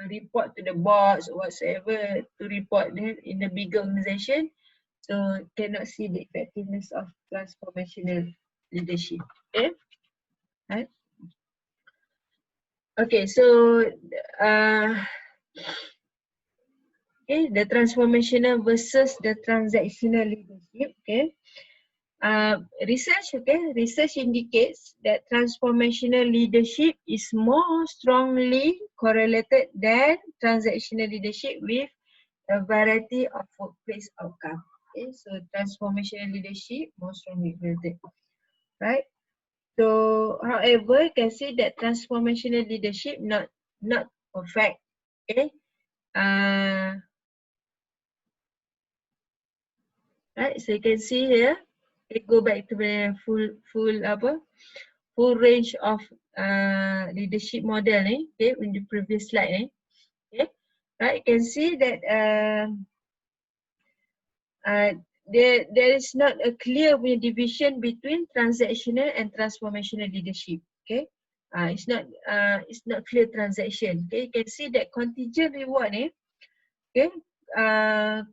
report to the boss or whatsoever to report them in the bigger organization, so cannot see the effectiveness of transformational leadership. Okay, right? Okay, so okay, the transformational versus the transactional leadership. Okay. Research indicates that transformational leadership is more strongly correlated than transactional leadership with a variety of workplace outcomes. Okay, so transformational leadership more strongly correlated, right? So, however, you can see that transformational leadership not perfect. Okay, right? So you can see here. Go back to the full range of leadership model ni, okay, in the previous slide ni, okay, right? You can see that there is not a clear division between transactional and transformational leadership, okay. It's not clear transaction, okay. You can see that contingent reward ni, okay,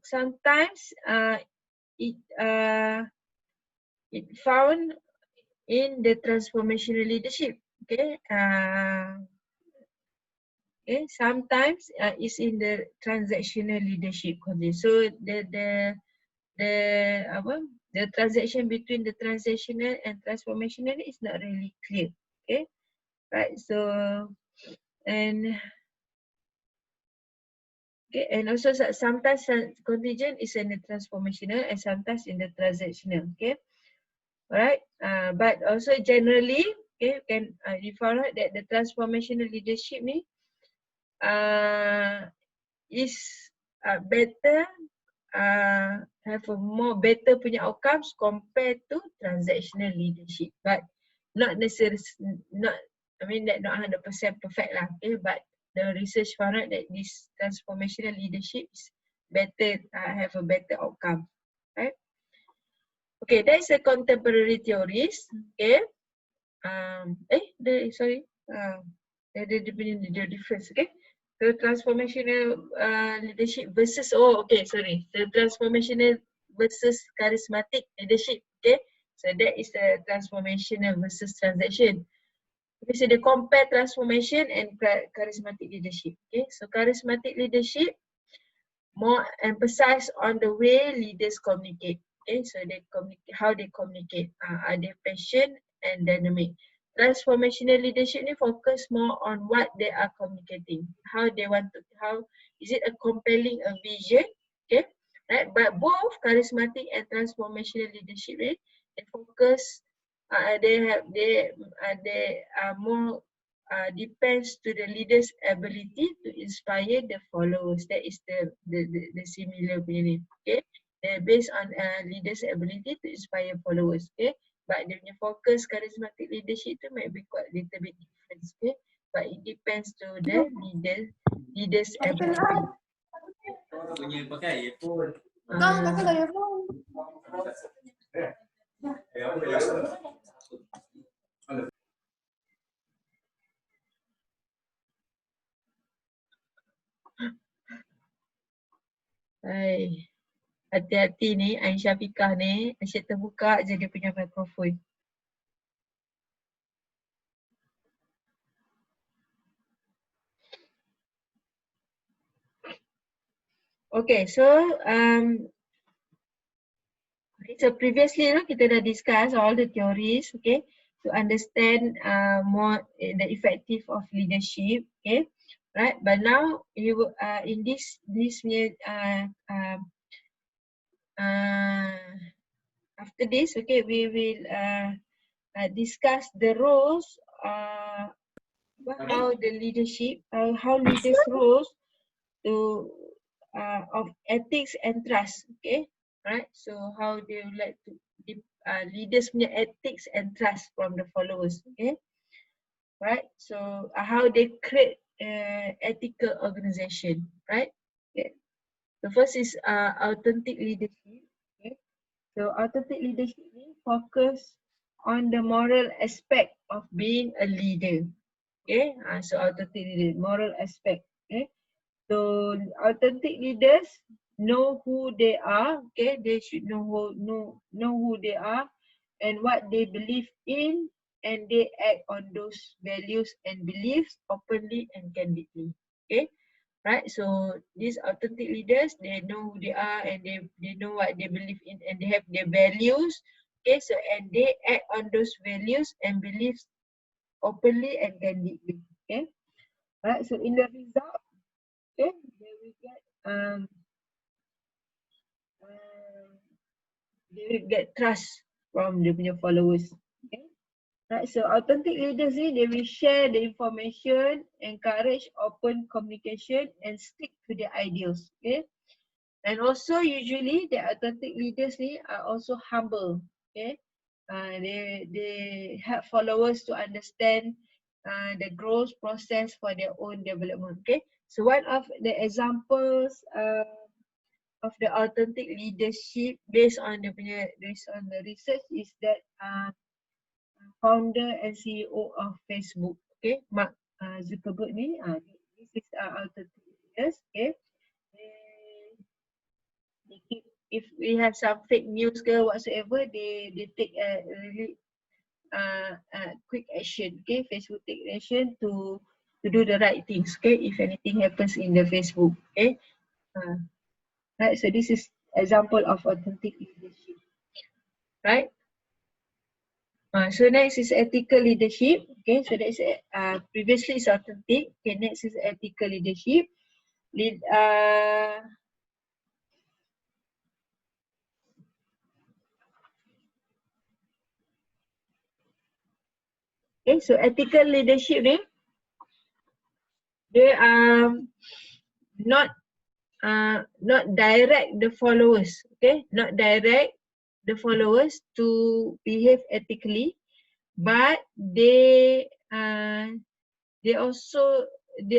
sometimes it found in the transformational leadership, okay. Okay, sometimes it's in the transactional leadership. So the transaction between the transactional and transformational is not really clear. Okay, right. So and okay, and also sometimes contingent is in the transformational and sometimes in the transactional. Okay. Alright, but also generally, okay, you found out that the transformational leadership ni is better, have a more better punya outcomes compared to transactional leadership, but not necessarily not 100% perfect lah, okay, but the research found out that this transformational leadership is better, have a better outcome, right? Okay, that is a contemporary theories. Okay. The difference, okay? So transformational leadership versus, the transformational versus charismatic leadership, okay? So that is the transformational versus transaction. Okay, so they compare transformation and charismatic leadership, okay? So charismatic leadership more emphasize on the way leaders communicate, okay? So they communicate, how they communicate, are they passionate and dynamic. Transformational leadership ni focus more on what they are communicating, how they want to, how is it a compelling a vision, okay, right? But both charismatic and transformational leadership, right, they focus, they are more depends to the leader's ability to inspire the followers. That is the similar punya ni, okay? They're based on leader's ability to inspire followers, okay? But dia punya focus charismatic leadership tu might be quite little bit different, okay? But it depends to the leader's ability. Punya pakai earphone. Hai. Hati-hati ni Aisyah Fikah ni, asyik terbuka je dia punya mikrofon. Okay, so previously kita dah discuss all the theories, okay, to understand more the effective of leadership, okay, right? But now you in this after this, okay, we will discuss the roles, how the leadership, how leaders roles to of ethics and trust, okay, right? So how they would like to leaders punya ethics and trust from the followers, okay, right? So how they create ethical organization, right? Okay. The first is authentic leadership, okay. So authentic leadership ni focus on the moral aspect of being a leader, okay. So authentic leader, moral aspect, okay. So authentic leaders know who they are, okay. They should know who they are and what they believe in, and they act on those values and beliefs openly and candidly, okay. Right, so these authentic leaders, they know who they are and they know what they believe in, and they have their values, okay. So and they act on those values and beliefs openly and candidly, okay. Right, so in the result, okay, they will get they will get trust from the punya followers, okay. Right, so authentic leaders ni, they will share the information, encourage open communication and stick to their ideals, okay. And also usually the authentic leaders ni are also humble, okay. They help followers to understand the growth process for their own development, okay. So one of the examples of the authentic leadership based on the research is that founder and CEO of Facebook, okay, Mark Zuckerberg ni, this is authentic leaders, okay. They keep, if we have some fake news ke whatsoever, they take a really quick action, okay. Facebook take action to do the right things, okay, if anything happens in the Facebook, okay. Right, so this is example of authentic leadership, right. So next is ethical leadership, okay. So that is previously is authentic, okay. Next is ethical leadership. Okay, so ethical leadership ni, they are not direct the followers, okay, not direct the followers to behave ethically, but they also they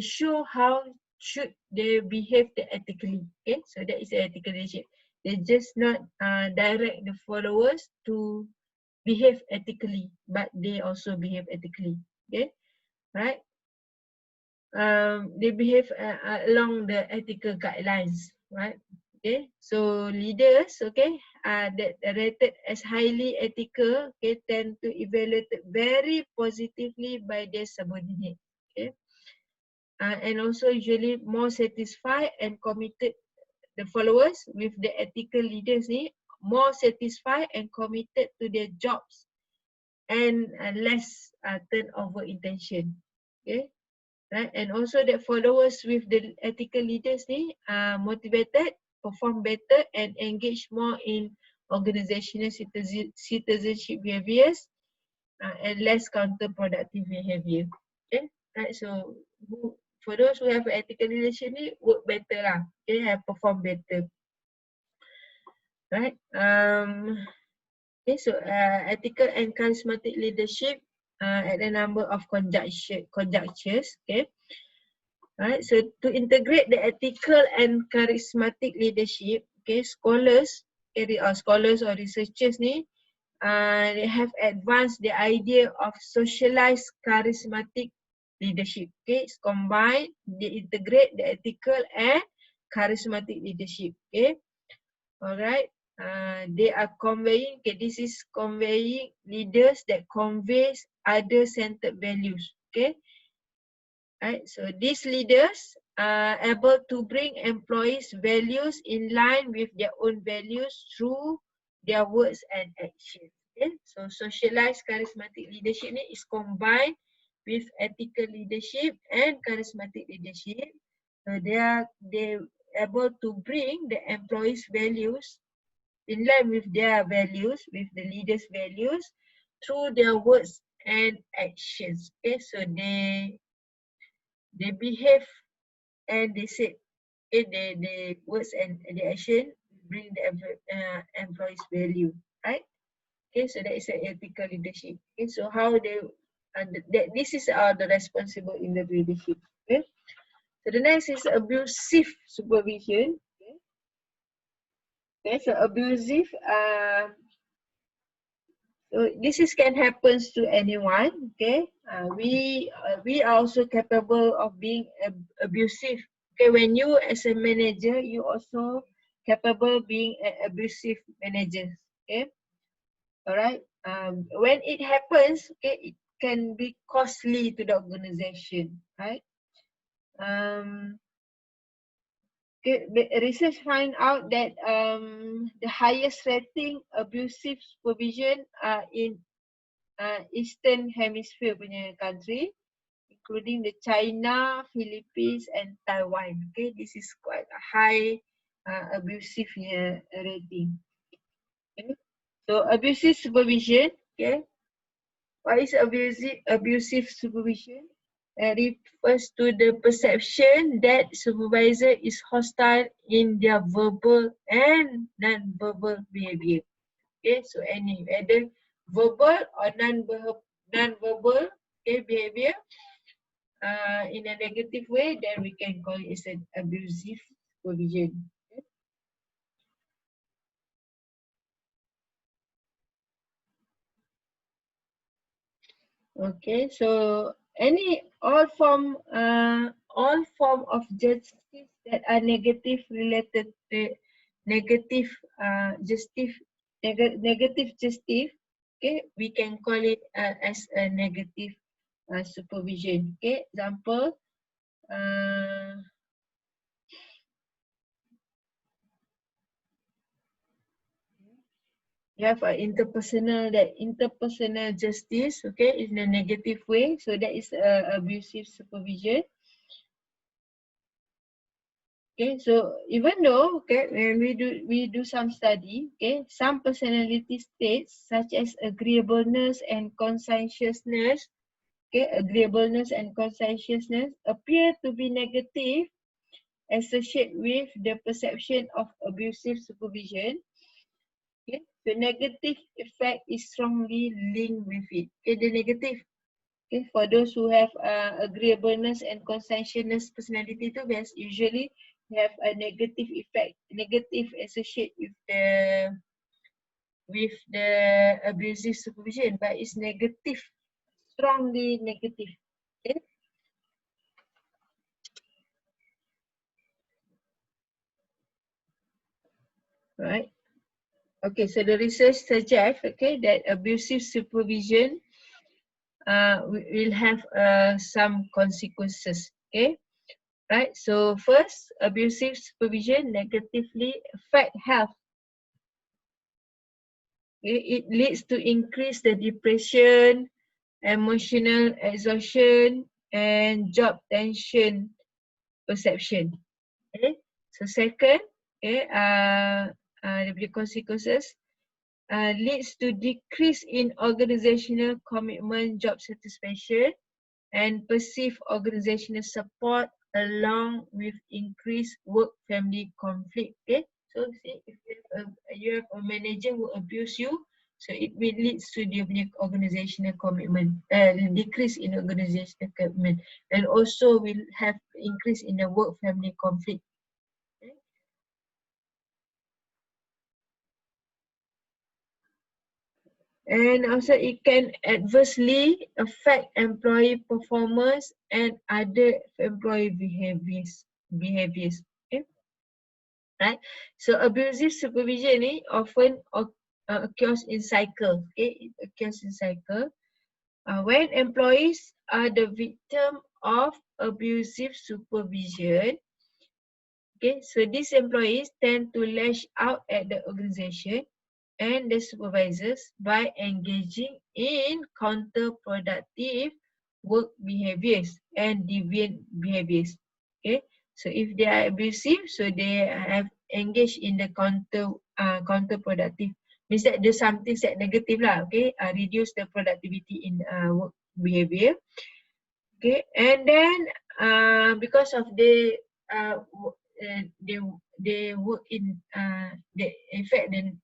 show how should they behave ethically, okay. So that is ethical leadership. They just not direct the followers to behave ethically, but they also behave ethically. Okay, right? They behave along the ethical guidelines, right? Okay, so leaders, okay, that are rated as highly ethical, okay, tend to evaluate very positively by their subordinate, okay, and also usually more satisfied and committed. The followers with the ethical leaders ni more satisfied and committed to their jobs and less turnover intention, okay. Right, and also the followers with the ethical leaders ni are motivated, perform better and engage more in organizational citizenship behaviors and less counterproductive behavior. Okay, right, so for those who have ethical leadership ni work better lah, okay, have perform better. Right, okay, so ethical and charismatic leadership at a number of conjunctures, okay. Right, so to integrate the ethical and charismatic leadership, okay, scholars or researchers ni, they have advanced the idea of socialized charismatic leadership. Okay, it's combined, they integrate the ethical and charismatic leadership. Okay, alright. They are conveying. Okay, this is conveying leaders that conveys other-centered values. Okay. Right, so these leaders are able to bring employees' values in line with their own values through their words and actions. Okay, so socialized charismatic leadership is combined with ethical leadership and charismatic leadership. So they able to bring the employees' values in line with their values, with the leaders' values, through their words and actions. Okay, so they behave and they say the words and the action bring the employees value, right? Okay, so that is an ethical leadership. Okay, so how they this is the responsible in the leadership. Okay, so the next is abusive supervision. Okay, okay, so abusive so this is can happens to anyone. Okay, we are also capable of being abusive. Okay, when you as a manager, you also capable being an abusive manager. Okay, all right. When it happens, okay, it can be costly to the organization, right? Okay, the research find out that the highest rating abusive supervision in Eastern Hemisphere punya country, including the China, Philippines and Taiwan. Okay, this is quite a high abusive rating. Okay. So abusive supervision, okay. What is abusive supervision? It refers to the perception that supervisor is hostile in their verbal and non-verbal behavior. Okay, so any either verbal or non-verbal okay, behavior in a negative way, then we can call it as an abusive supervision. Okay, so all form of justice that are negative related to negative justice, okay, we can call it as a negative supervision. Okay, example, you have interpersonal justice, okay, in a negative way, so that is abusive supervision. Okay, so even though, okay, when we do some study, okay, some personality states such as agreeableness and conscientiousness, okay, appear to be negative associated with the perception of abusive supervision. Okay, the negative effect is strongly linked with it. Okay, the negative, okay, for those who have agreeableness and conscientiousness personality too, usually have a negative effect, negative associate with the with the abusive supervision, but it's negative, strongly negative. Okay. Right. Okay, so the research suggests, okay, that abusive supervision will have some consequences. Okay. Right. So first, abusive supervision negatively affect health. It leads to increase the depression, emotional exhaustion, and job tension perception. Okay. So second, okay, the consequences leads to decrease in organizational commitment, job satisfaction, and perceived organizational support along with increased work-family conflict. Okay, so see, if you have a manager who abuse you, so it will lead to the organizational commitment, decrease in organizational commitment, and also will have increase in the work-family conflict. Okay. And also it can adversely affect employee performance and other employee behaviors. Okay. Right. So abusive supervision often occurs in cycle. Okay, it occurs in cycle. When employees are the victim of abusive supervision, okay, so these employees tend to lash out at the organization and the supervisors by engaging in counterproductive work behaviors and deviant behaviors. Okay, so if they are abusive, so they have engaged in the counterproductive, means that there's something that negative lah. Okay, reduce the productivity in work behavior. Okay, and then because of they work in the effect, then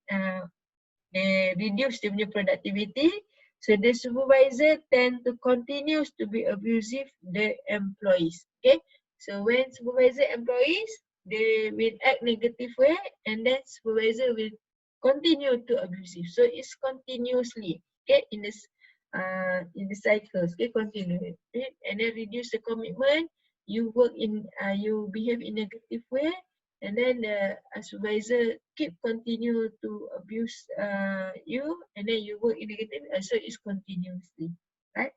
they reduce their productivity. So the supervisor tend to continues to be abusive the employees. Okay, so when supervisor employees, they will act negative way, and then supervisor will continue to abusive. So it's continuously, okay, in the cycles, okay, continue, okay? And then reduce the commitment. You work in you behave in negative way, and then the supervisor keep continue to abuse you, and then you work in negative, so it's continuously, right?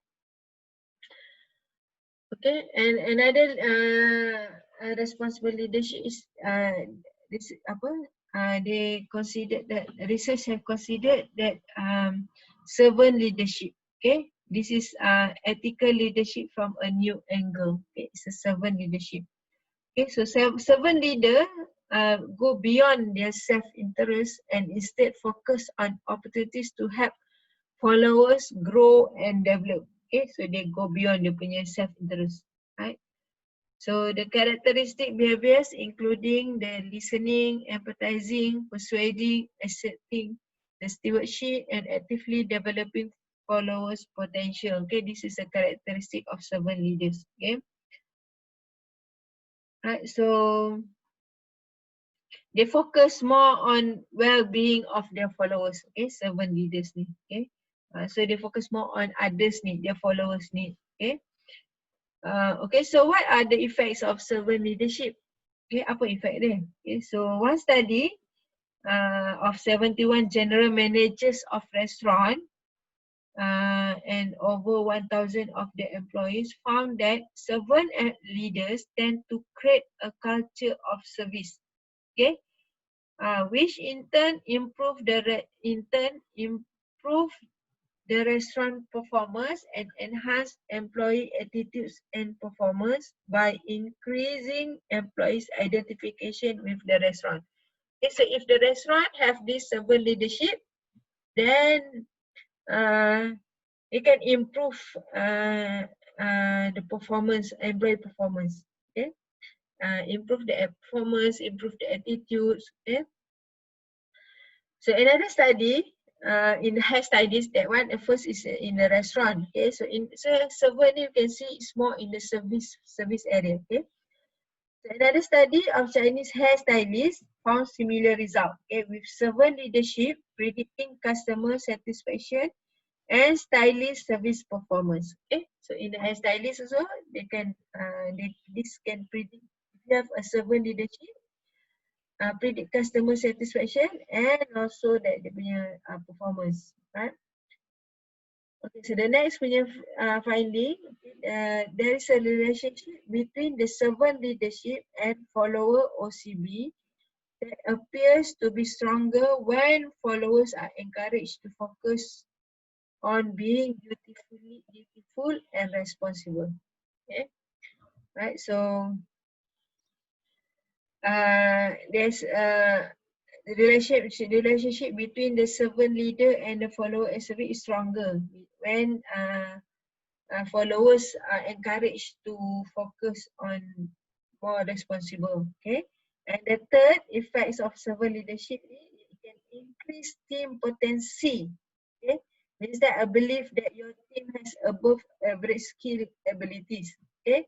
Okay, and another responsible leadership is this apa? They considered that research have considered that servant leadership. Okay, this is ethical leadership from a new angle. Okay, it's a servant leadership. Okay, so servant leader go beyond their self-interest and instead focus on opportunities to help followers grow and develop. Okay, so they go beyond their punya self-interest, right? So the characteristic behaviors including the listening, empathizing, persuading, accepting, the stewardship, and actively developing followers' potential. Okay, this is a characteristic of servant leaders. Okay, right. So they focus more on well-being of their followers. Okay, servant leaders ni. Okay, so they focus more on others need, their followers need. Okay. Okay, so what are the effects of servant leadership? Okay, apa effect dia? Okay, so one study of 71 general managers of restaurant and over 1,000 of their employees found that servant leaders tend to create a culture of service. Okay, which in turn improve the restaurant performance and enhance employee attitudes and performance by increasing employees' identification with the restaurant. Okay, so if the restaurant have this servant leadership, then it can improve the performance, employee performance. Okay, improve the performance, improve the attitudes. Okay. So another study in the hair studies, that one first is in the restaurant. Okay, so in servant you can see it's more in the service area. Okay, so another study of Chinese hair stylists found similar result. Okay, with servant leadership, predicting customer satisfaction, and stylist service performance. Okay, so in the hairstylist also, this can predict if you have a servant leadership, predict customer satisfaction, and also that dia punya performance, right? Okay, so the next punya finding, there is a relationship between the servant leadership and follower OCB that appears to be stronger when followers are encouraged to focus on being dutiful and responsible. Okay, right? So there's a relationship between the servant leader and the follower SRE is stronger when followers are encouraged to focus on more responsible. Okay, and the third effects of servant leadership, it can increase team potency. Okay, means that I believe that your team has above average skill abilities. Okay,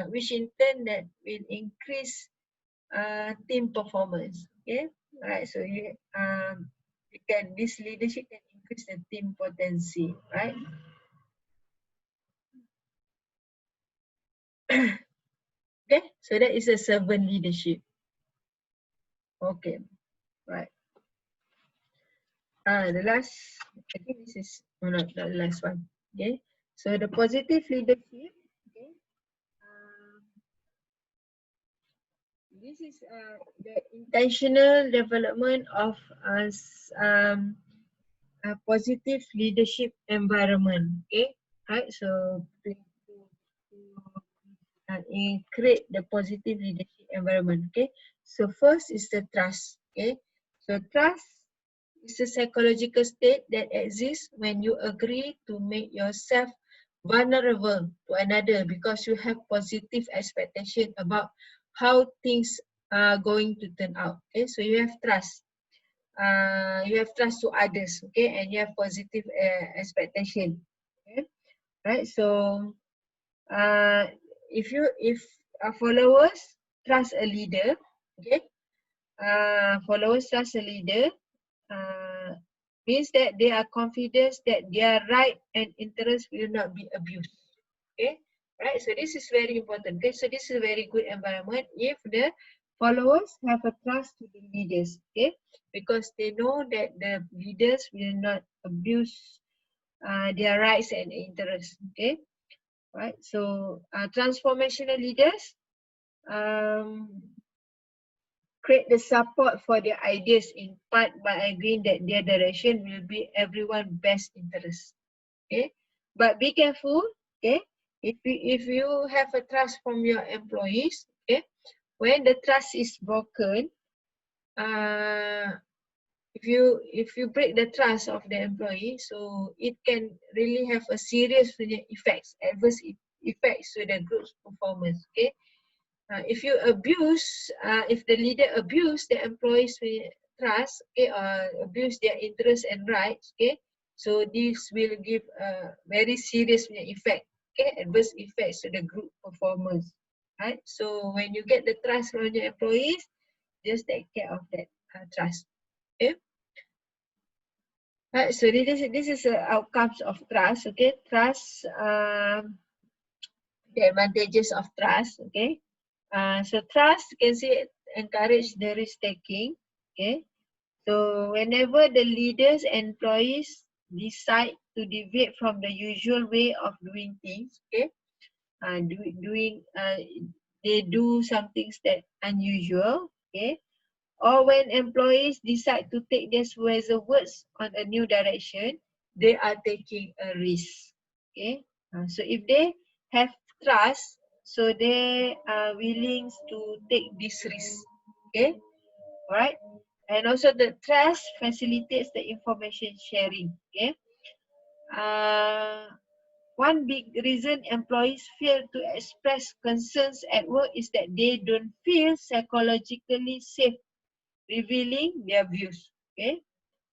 which in turn that will increase team performance. Okay, right. So this leadership can increase the team potency, right? Okay, so that is a servant leadership. Okay, right. The last, I think this is not the last one. Okay, so the positive leadership. Okay, this is the intentional development of a positive leadership environment. Okay, right. So create the positive leadership environment. Okay, so first is the trust. Okay, so trust is a psychological state that exists when you agree to make yourself vulnerable to another because you have positive expectation about how things are going to turn out. Okay, so you have trust. You have trust to others. Okay, and you have positive expectation. Okay, right. So if followers trust a leader, okay, followers trust a leader, means that they are confident that their right and interest will not be abused. Okay, right. So this is very important. Okay, so this is a very good environment if the followers have a trust to the leaders. Okay, because they know that the leaders will not abuse their rights and interests. Okay. Right, so transformational leaders create the support for their ideas in part by agreeing that their direction will be everyone's best interest. Okay, but be careful. Okay, if you have a trust from your employees, okay, when the trust is broken, if you break the trust of the employee, so it can really have a serious effects, adverse effects to the group's performance. Okay, if you abuse, if the leader abuse the employees' trust, okay, or abuse their interests and rights, okay, so this will give a very serious effect, okay, adverse effects to the group performance. Right, so when you get the trust from your employees, just take care of that trust. Okay. Right, so this is the outcomes of trust. Okay, trust, the advantages of trust. Okay, so trust, you can see, encourage the risk taking. Okay, so whenever the leaders and employees decide to deviate from the usual way of doing things, okay, they do some things that unusual. Okay, or when employees decide to take their words on a new direction, they are taking a risk. Okay, so if they have trust, so they are willing to take this risk. Okay, alright. And also the trust facilitates the information sharing. Okay, one big reason employees fail to express concerns at work is that they don't feel psychologically safe revealing their views. Okay,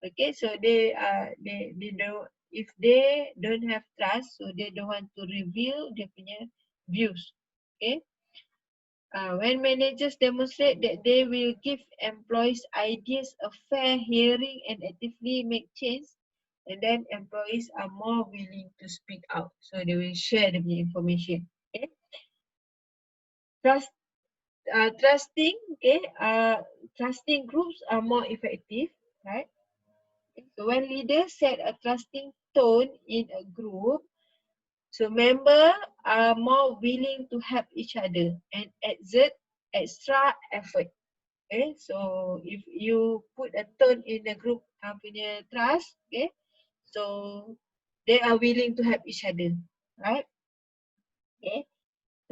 okay, so they don't, if they don't have trust, so they don't want to reveal their punya views. Okay, When managers demonstrate that they will give employees ideas a fair hearing and actively make change, and then employees are more willing to speak out. So they will share the information. Okay. Trust, trusting. Okay. Trusting groups are more effective, right? So when leaders set a trusting tone in a group, so members are more willing to help each other and exert extra effort. Okay, so if you put a tone in the group punya trust, okay, so they are willing to help each other, right? Okay,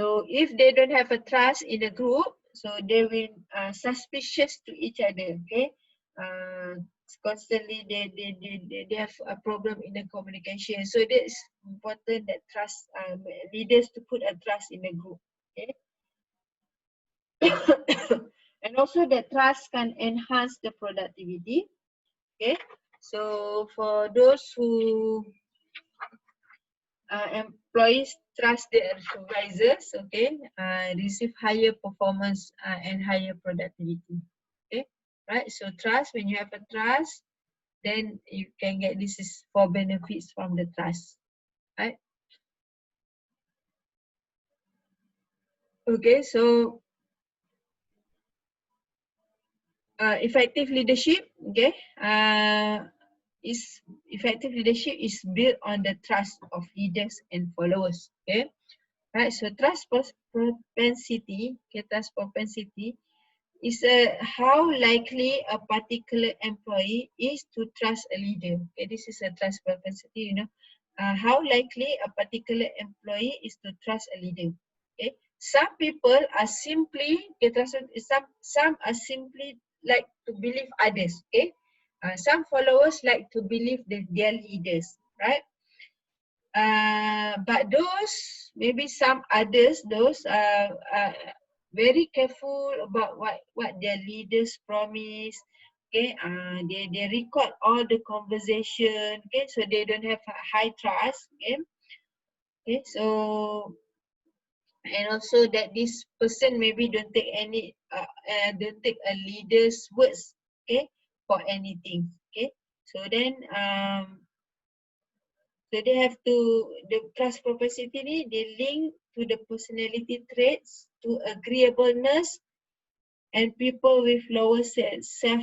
so if they don't have a trust in the group, so they will suspicious to each other. Okay, uh, constantly they have a problem in the communication. So it's important that trust leaders to put a trust in the group. Okay. And also that trust can enhance the productivity. Okay, so for those who employees trust their supervisors, okay, receive higher performance and higher productivity. Okay, right? So trust, when you have a trust, then you can get this is for benefits from the trust, right? Okay, so effective leadership, okay, is effective leadership is built on the trust of leaders and followers. Okay, right? So trust propensity, okay, trust propensity is how likely a particular employee is to trust a leader. Okay, this is a trust propensity. How likely a particular employee is to trust a leader. Okay, some people are simply some are simply like to believe others. Okay, some followers like to believe their leaders, right? But those maybe some others, those are very careful about what their leaders promise. Okay, they record all the conversation. Okay, so they don't have a high trust. Okay, so and also that this person maybe don't take any don't take a leader's words. Okay, for anything. Okay, so then so they have to, the trust propensity ni, they link to the personality traits, to agreeableness, and people with lower self-esteem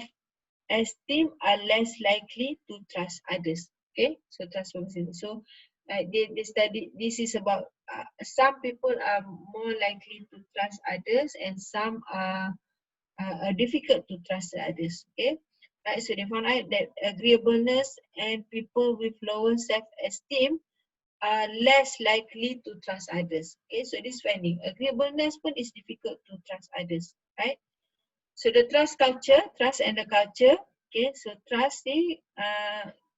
are less likely to trust others. Okay, so trust propensity. So they study, this is about some people are more likely to trust others and some are difficult to trust others. Okay, right. So they found out that agreeableness and people with lower self-esteem are less likely to trust others. Okay, so this finding, agreeableness pun is difficult to trust others, right? So the trust culture, trust and the culture. Okay, so trust ni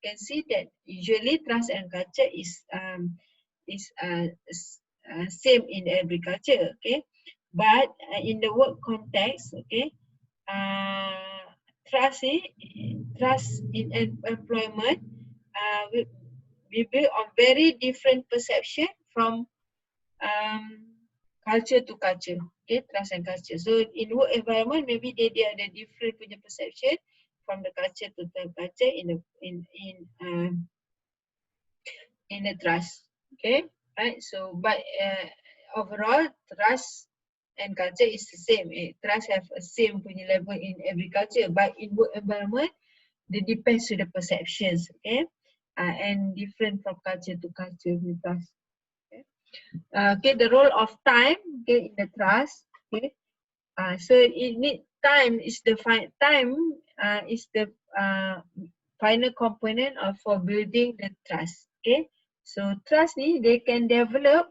can see that usually trust and culture is same in every culture. Okay, but in the work context, okay, uh, trust trust in employment we build on very different perception from um, culture to culture. Okay, trust and culture. So in work environment, maybe they ada different punya perception from the culture to the culture in the trust. Okay, right. So but overall trust and culture is the same. Trust have a same punya level in every culture, but in work environment, they depends to the perceptions. Okay, and different from culture to culture with trust. Okay, the role of time, okay, in the trust. Okay, so it need time is the time is the final component of for building the trust. Okay, so trust ni they can develop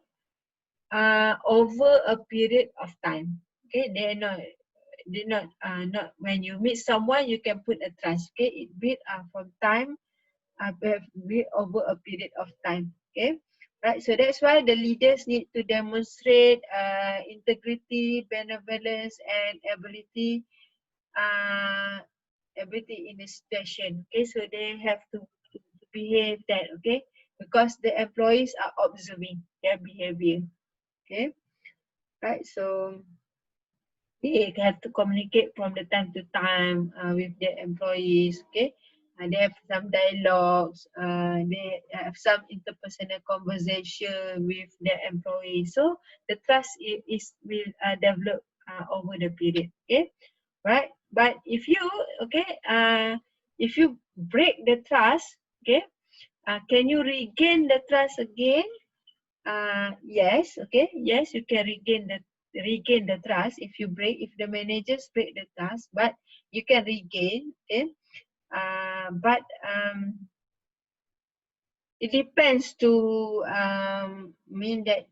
over a period of time. Okay, not when you meet someone you can put a trust. Okay, it build from time build over a period of time. Okay, right. So that's why the leaders need to demonstrate integrity, benevolence, and ability in a situation. Okay, so they have to behave that. Okay, because the employees are observing their behavior. Okay, right. So They have to communicate from the time to time with their employees. Okay, they have some dialogues. They have some interpersonal conversation with their employees. So the trust is will develop over the period. Okay, right. But if you break the trust, okay, can you regain the trust again? Yes, okay, yes, you can regain the trust if the managers break the trust, but you can regain. Okay, but it depends to mean that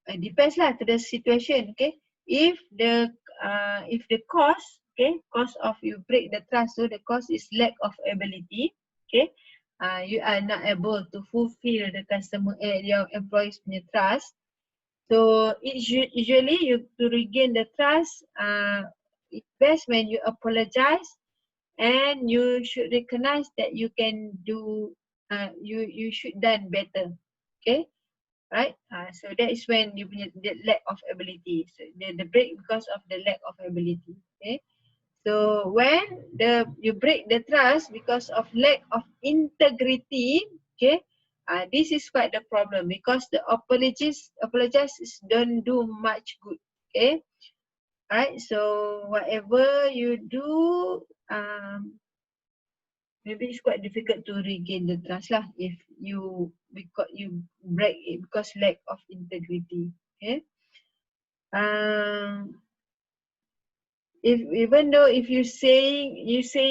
it depends lah to the situation. Okay, if the cause, okay, cause of you break the trust, so the cause is lack of ability. Okay, you are not able to fulfill the your employees punya trust. So usually you to regain the trust, it's best when you apologize and you should recognize that you can do, you should done better. Okay, right? So that is when you punya the lack of ability. So the break because of the lack of ability. Okay. So when you break the trust because of lack of integrity, okay, this is quite the problem because the apologies don't do much good. Okay, right? So whatever you do, maybe it's quite difficult to regain the trust lah if you break it because lack of integrity. Okay. If even though if you say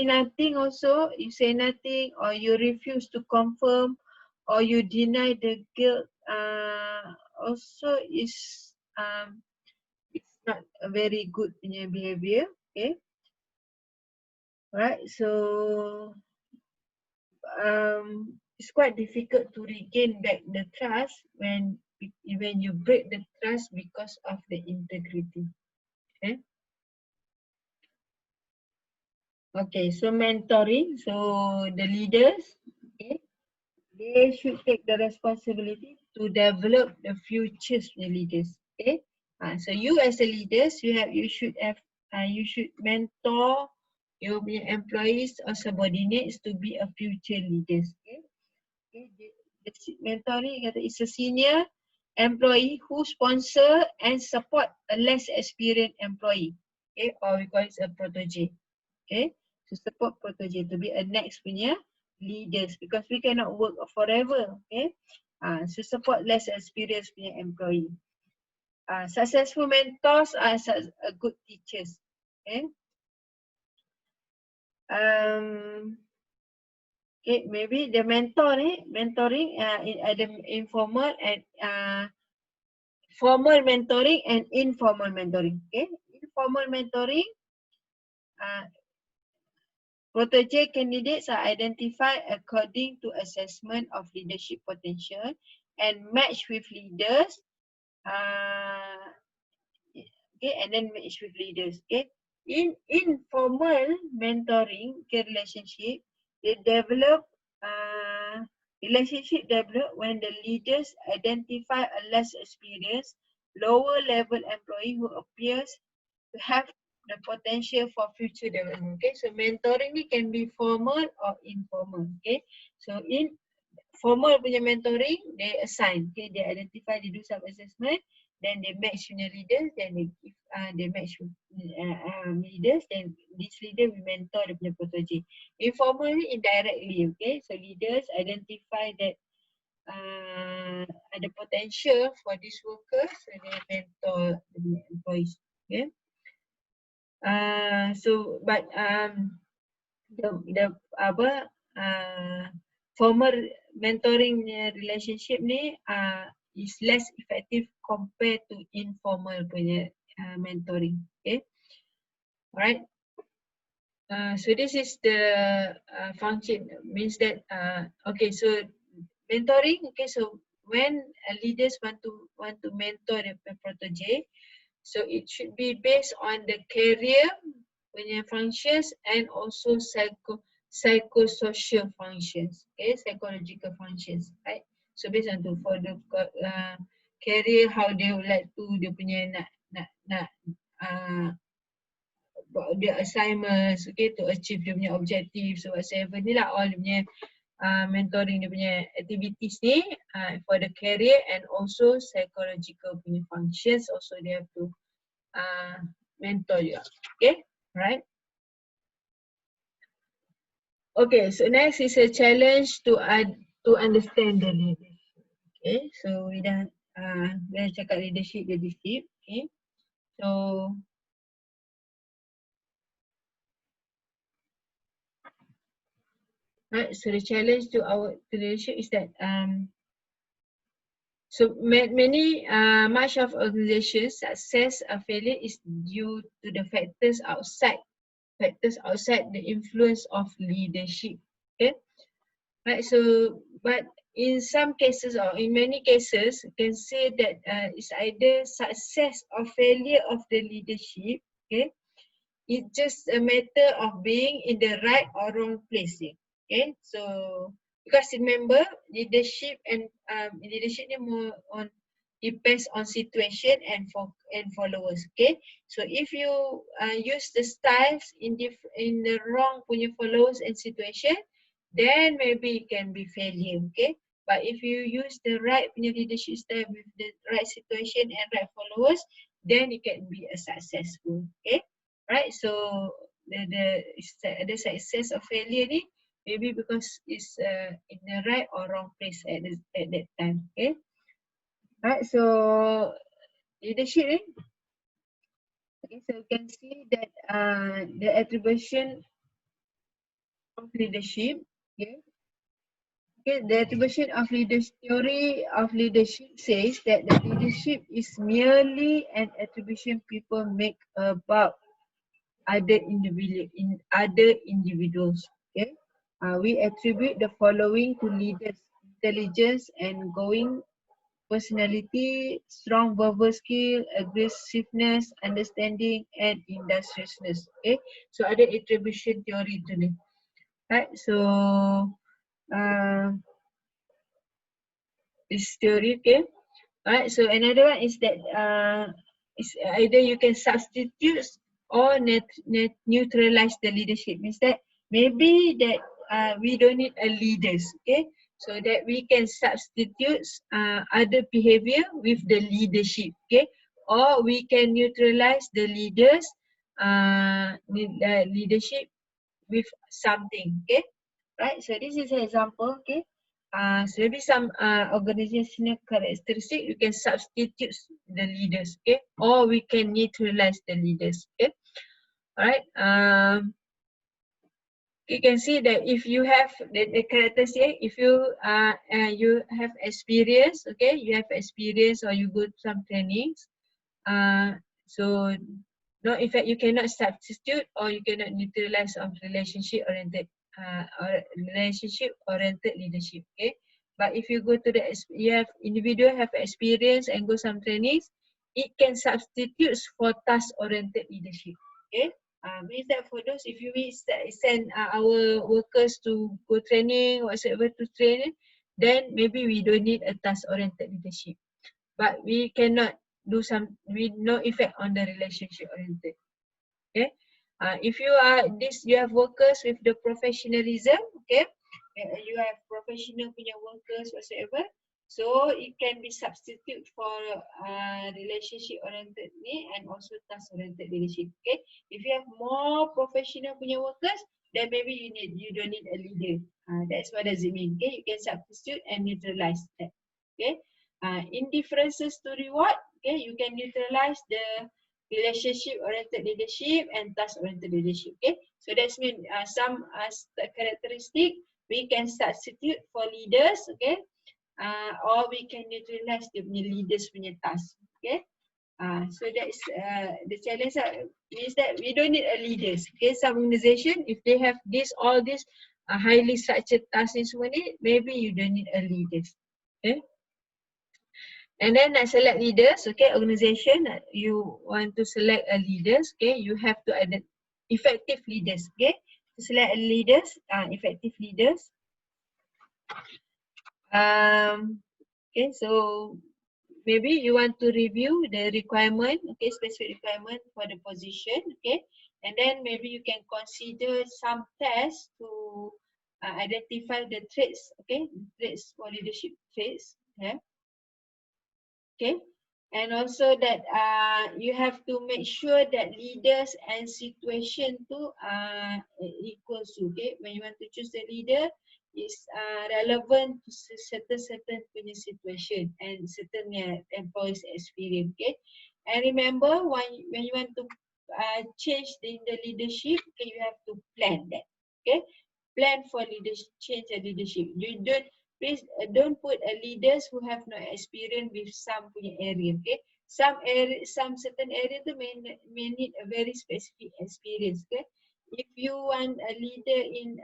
nothing also, you say nothing or you refuse to confirm or you deny the guilt, also is it's not a very good punya behavior. Okay, right? So it's quite difficult to regain back the trust when you break the trust because of the integrity. Okay. Okay, so mentoring. So the leaders, okay, they should take the responsibility to develop the future's leaders. Okay, so you as a leaders, you should mentor your employees or subordinates to be a future leaders. Okay, the mentoring is a senior employee who sponsor and support a less experienced employee. Okay, or we call it a protege. Okay, to support protege to be a next punya leaders because we cannot work forever. Okay, so support less experienced punya employee. Successful mentors are good teachers. Okay. Okay, maybe the mentoring in the informal and formal mentoring and informal mentoring. Okay, informal mentoring. Protege candidates are identified according to assessment of leadership potential and matched with leaders. Okay, and then match with leaders. Okay, in informal mentoring relationship, they develop relationship develop when the leaders identify a less experienced, lower level employee who appears to have the potential for future development. Okay, so mentoring ni can be formal or informal. Okay, so in formal punya mentoring, they assign, okay, they identify, they do some assessment, then they match punya leaders, then they give, they match with leaders, then this leader will mentor the punya protege. Informally, indirectly, okay, so leaders identify that ada potential for this worker, so they mentor the employees. Okay. So but the formal mentoring relationship ni is less effective compared to informal punya mentoring. Okay, alright. So this is the function, means that okay, so mentoring. Okay, so when leaders want to mentor the protege, so it should be based on the career punya functions and also psychosocial functions, okay, psychological functions, right? So based on for the career, how they would like to dia punya nak the assignments, okay, to achieve dia punya objectives or whatever ni lah, all dia punya mentoring dia punya activities ni for the career and also psychological punya functions also they have to mentor juga. Okay, right? Okay, so next is a challenge to understand the leadership. Okay, so we dah cakap leadership. Okay, so right, so the challenge to our leadership is that so many much of organizations success or failure is due to the factors outside the influence of leadership. Okay, right, so but in some cases or in many cases you can say that it's either success or failure of the leadership. Okay, it's just a matter of being in the right or wrong place. Okay, so because remember leadership and leadership ni more on depends on situation and followers. Okay, so if you use the styles in the wrong punya followers and situation, then maybe it can be failure. Okay, but if you use the right punya leadership style with the right situation and right followers, then it can be a successful. Okay, right, so the success or failure ni maybe because it's in the right or wrong place at that time. Okay, right, so leadership ni, okay, so you can see that the attribution of leadership. Okay, the attribution of theory of leadership says that the leadership is merely an attribution people make about other individuals. Okay, we attribute the following to leaders: intelligence and going personality, strong verbal skill, aggressiveness, understanding, and industriousness. Okay, so ada attribution theory tu ni, right? So this theory, okay. Alright, so another one is that is either you can substitute or neutralize the leadership. Means that maybe that we don't need a leaders, okay, so that we can substitute other behavior with the leadership, okay, or we can neutralize the leaders leadership with something, okay, right? So this is an example, okay. So maybe some organizational characteristic you can substitute the leaders, okay, or we can neutralize the leaders, okay. Alright, you can see that if you have the characteristic, if you you have experience, okay, you have experience or you go to some trainings, so no, in fact you cannot substitute or you cannot neutralize of relationship oriented leadership, okay. But if you go to you have individual have experience and go some trainings, it can substitute for task oriented leadership, okay. Means that for those, if you send our workers to go training whatsoever to train, then maybe we don't need a task oriented leadership, but we cannot do some with no effect on the relationship oriented, okay. If you you have workers with the professionalism, okay, you have professional punya workers whatsoever, so it can be substitute for relationship oriented ni and also task oriented leadership, okay. If you have more professional punya workers, then maybe you don't need a leader. That's what does it mean, okay. You can substitute and neutralize that, okay. Indifferences to reward, okay, you can neutralize the relationship oriented leadership and task oriented leadership, okay. So that's mean some characteristic we can substitute for leaders, okay, or we can neutralize the leaders punya task, okay. So that is the challenge means that we don't need a leaders, okay. Some organization if they have all this highly structured tasks in semua ni, maybe you don't need a leaders, okay. And then select leaders, okay, organization, you want to select a leaders, okay, you have to add effective leaders, okay, to select leaders, effective leaders. Okay, so maybe you want to review the requirement, okay, specific requirement for the position, okay, and then maybe you can consider some tests to identify the traits, okay, traits for leadership traits, yeah, okay, and also that you have to make sure that leaders and situation too equals to, okay, when you want to choose the leader, is relevant to certain punya situation and certain employees experience, okay. And remember, when you want to change in the leadership, okay, you have to plan that, okay. Plan for leadership, change the leadership. You don't, please don't put leaders who have no experience with some punya area, okay. Some area, some certain area tu may need a very specific experience, okay. If you want a leader in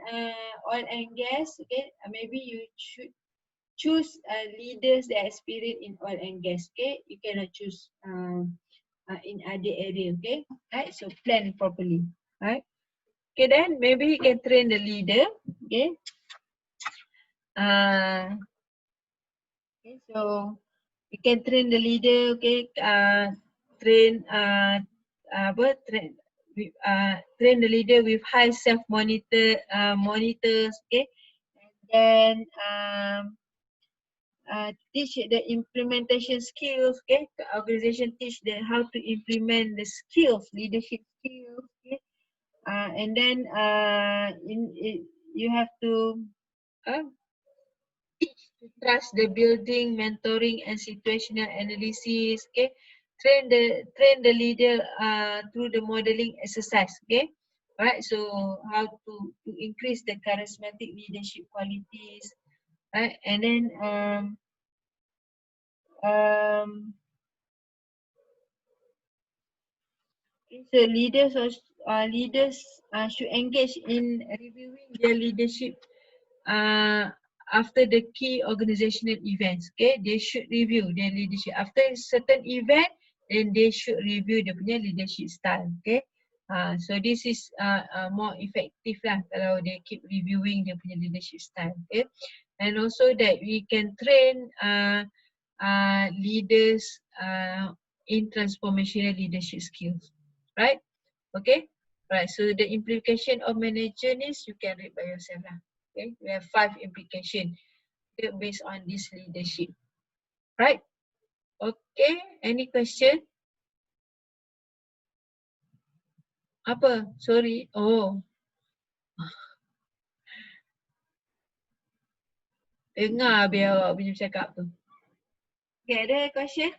oil and gas, okay, maybe you should choose leaders that experience in oil and gas, okay. You cannot choose in other area, okay. Right, so plan properly, right. Okay, then maybe you can train the leader, okay. Okay, so you can train the leader, okay. Train train the leader with high self monitors, okay. And then teach the implementation skills, okay. The organization teach them how to implement the skills, leadership skills, okay. And then you have to trust the building, mentoring, and situational analysis, okay. Train the leader through the modeling exercise, okay. Right, so how to increase the charismatic leadership qualities, right. And then so leaders should engage in reviewing their leadership after the key organizational events, okay. They should review their leadership after a certain event, then they should review their punya leadership style, okay. So this is more effective lah kalau they keep reviewing their punya leadership style, okay. And also that we can train leaders in transformational leadership skills, right. Okay, right. So the implication of manager is you can read by yourself lah. Okay, we have 5 implications based on this leadership, right? Okay, any question? Apa? Sorry. Oh, dengar biar awak punya cakap tu. Okay, ada question?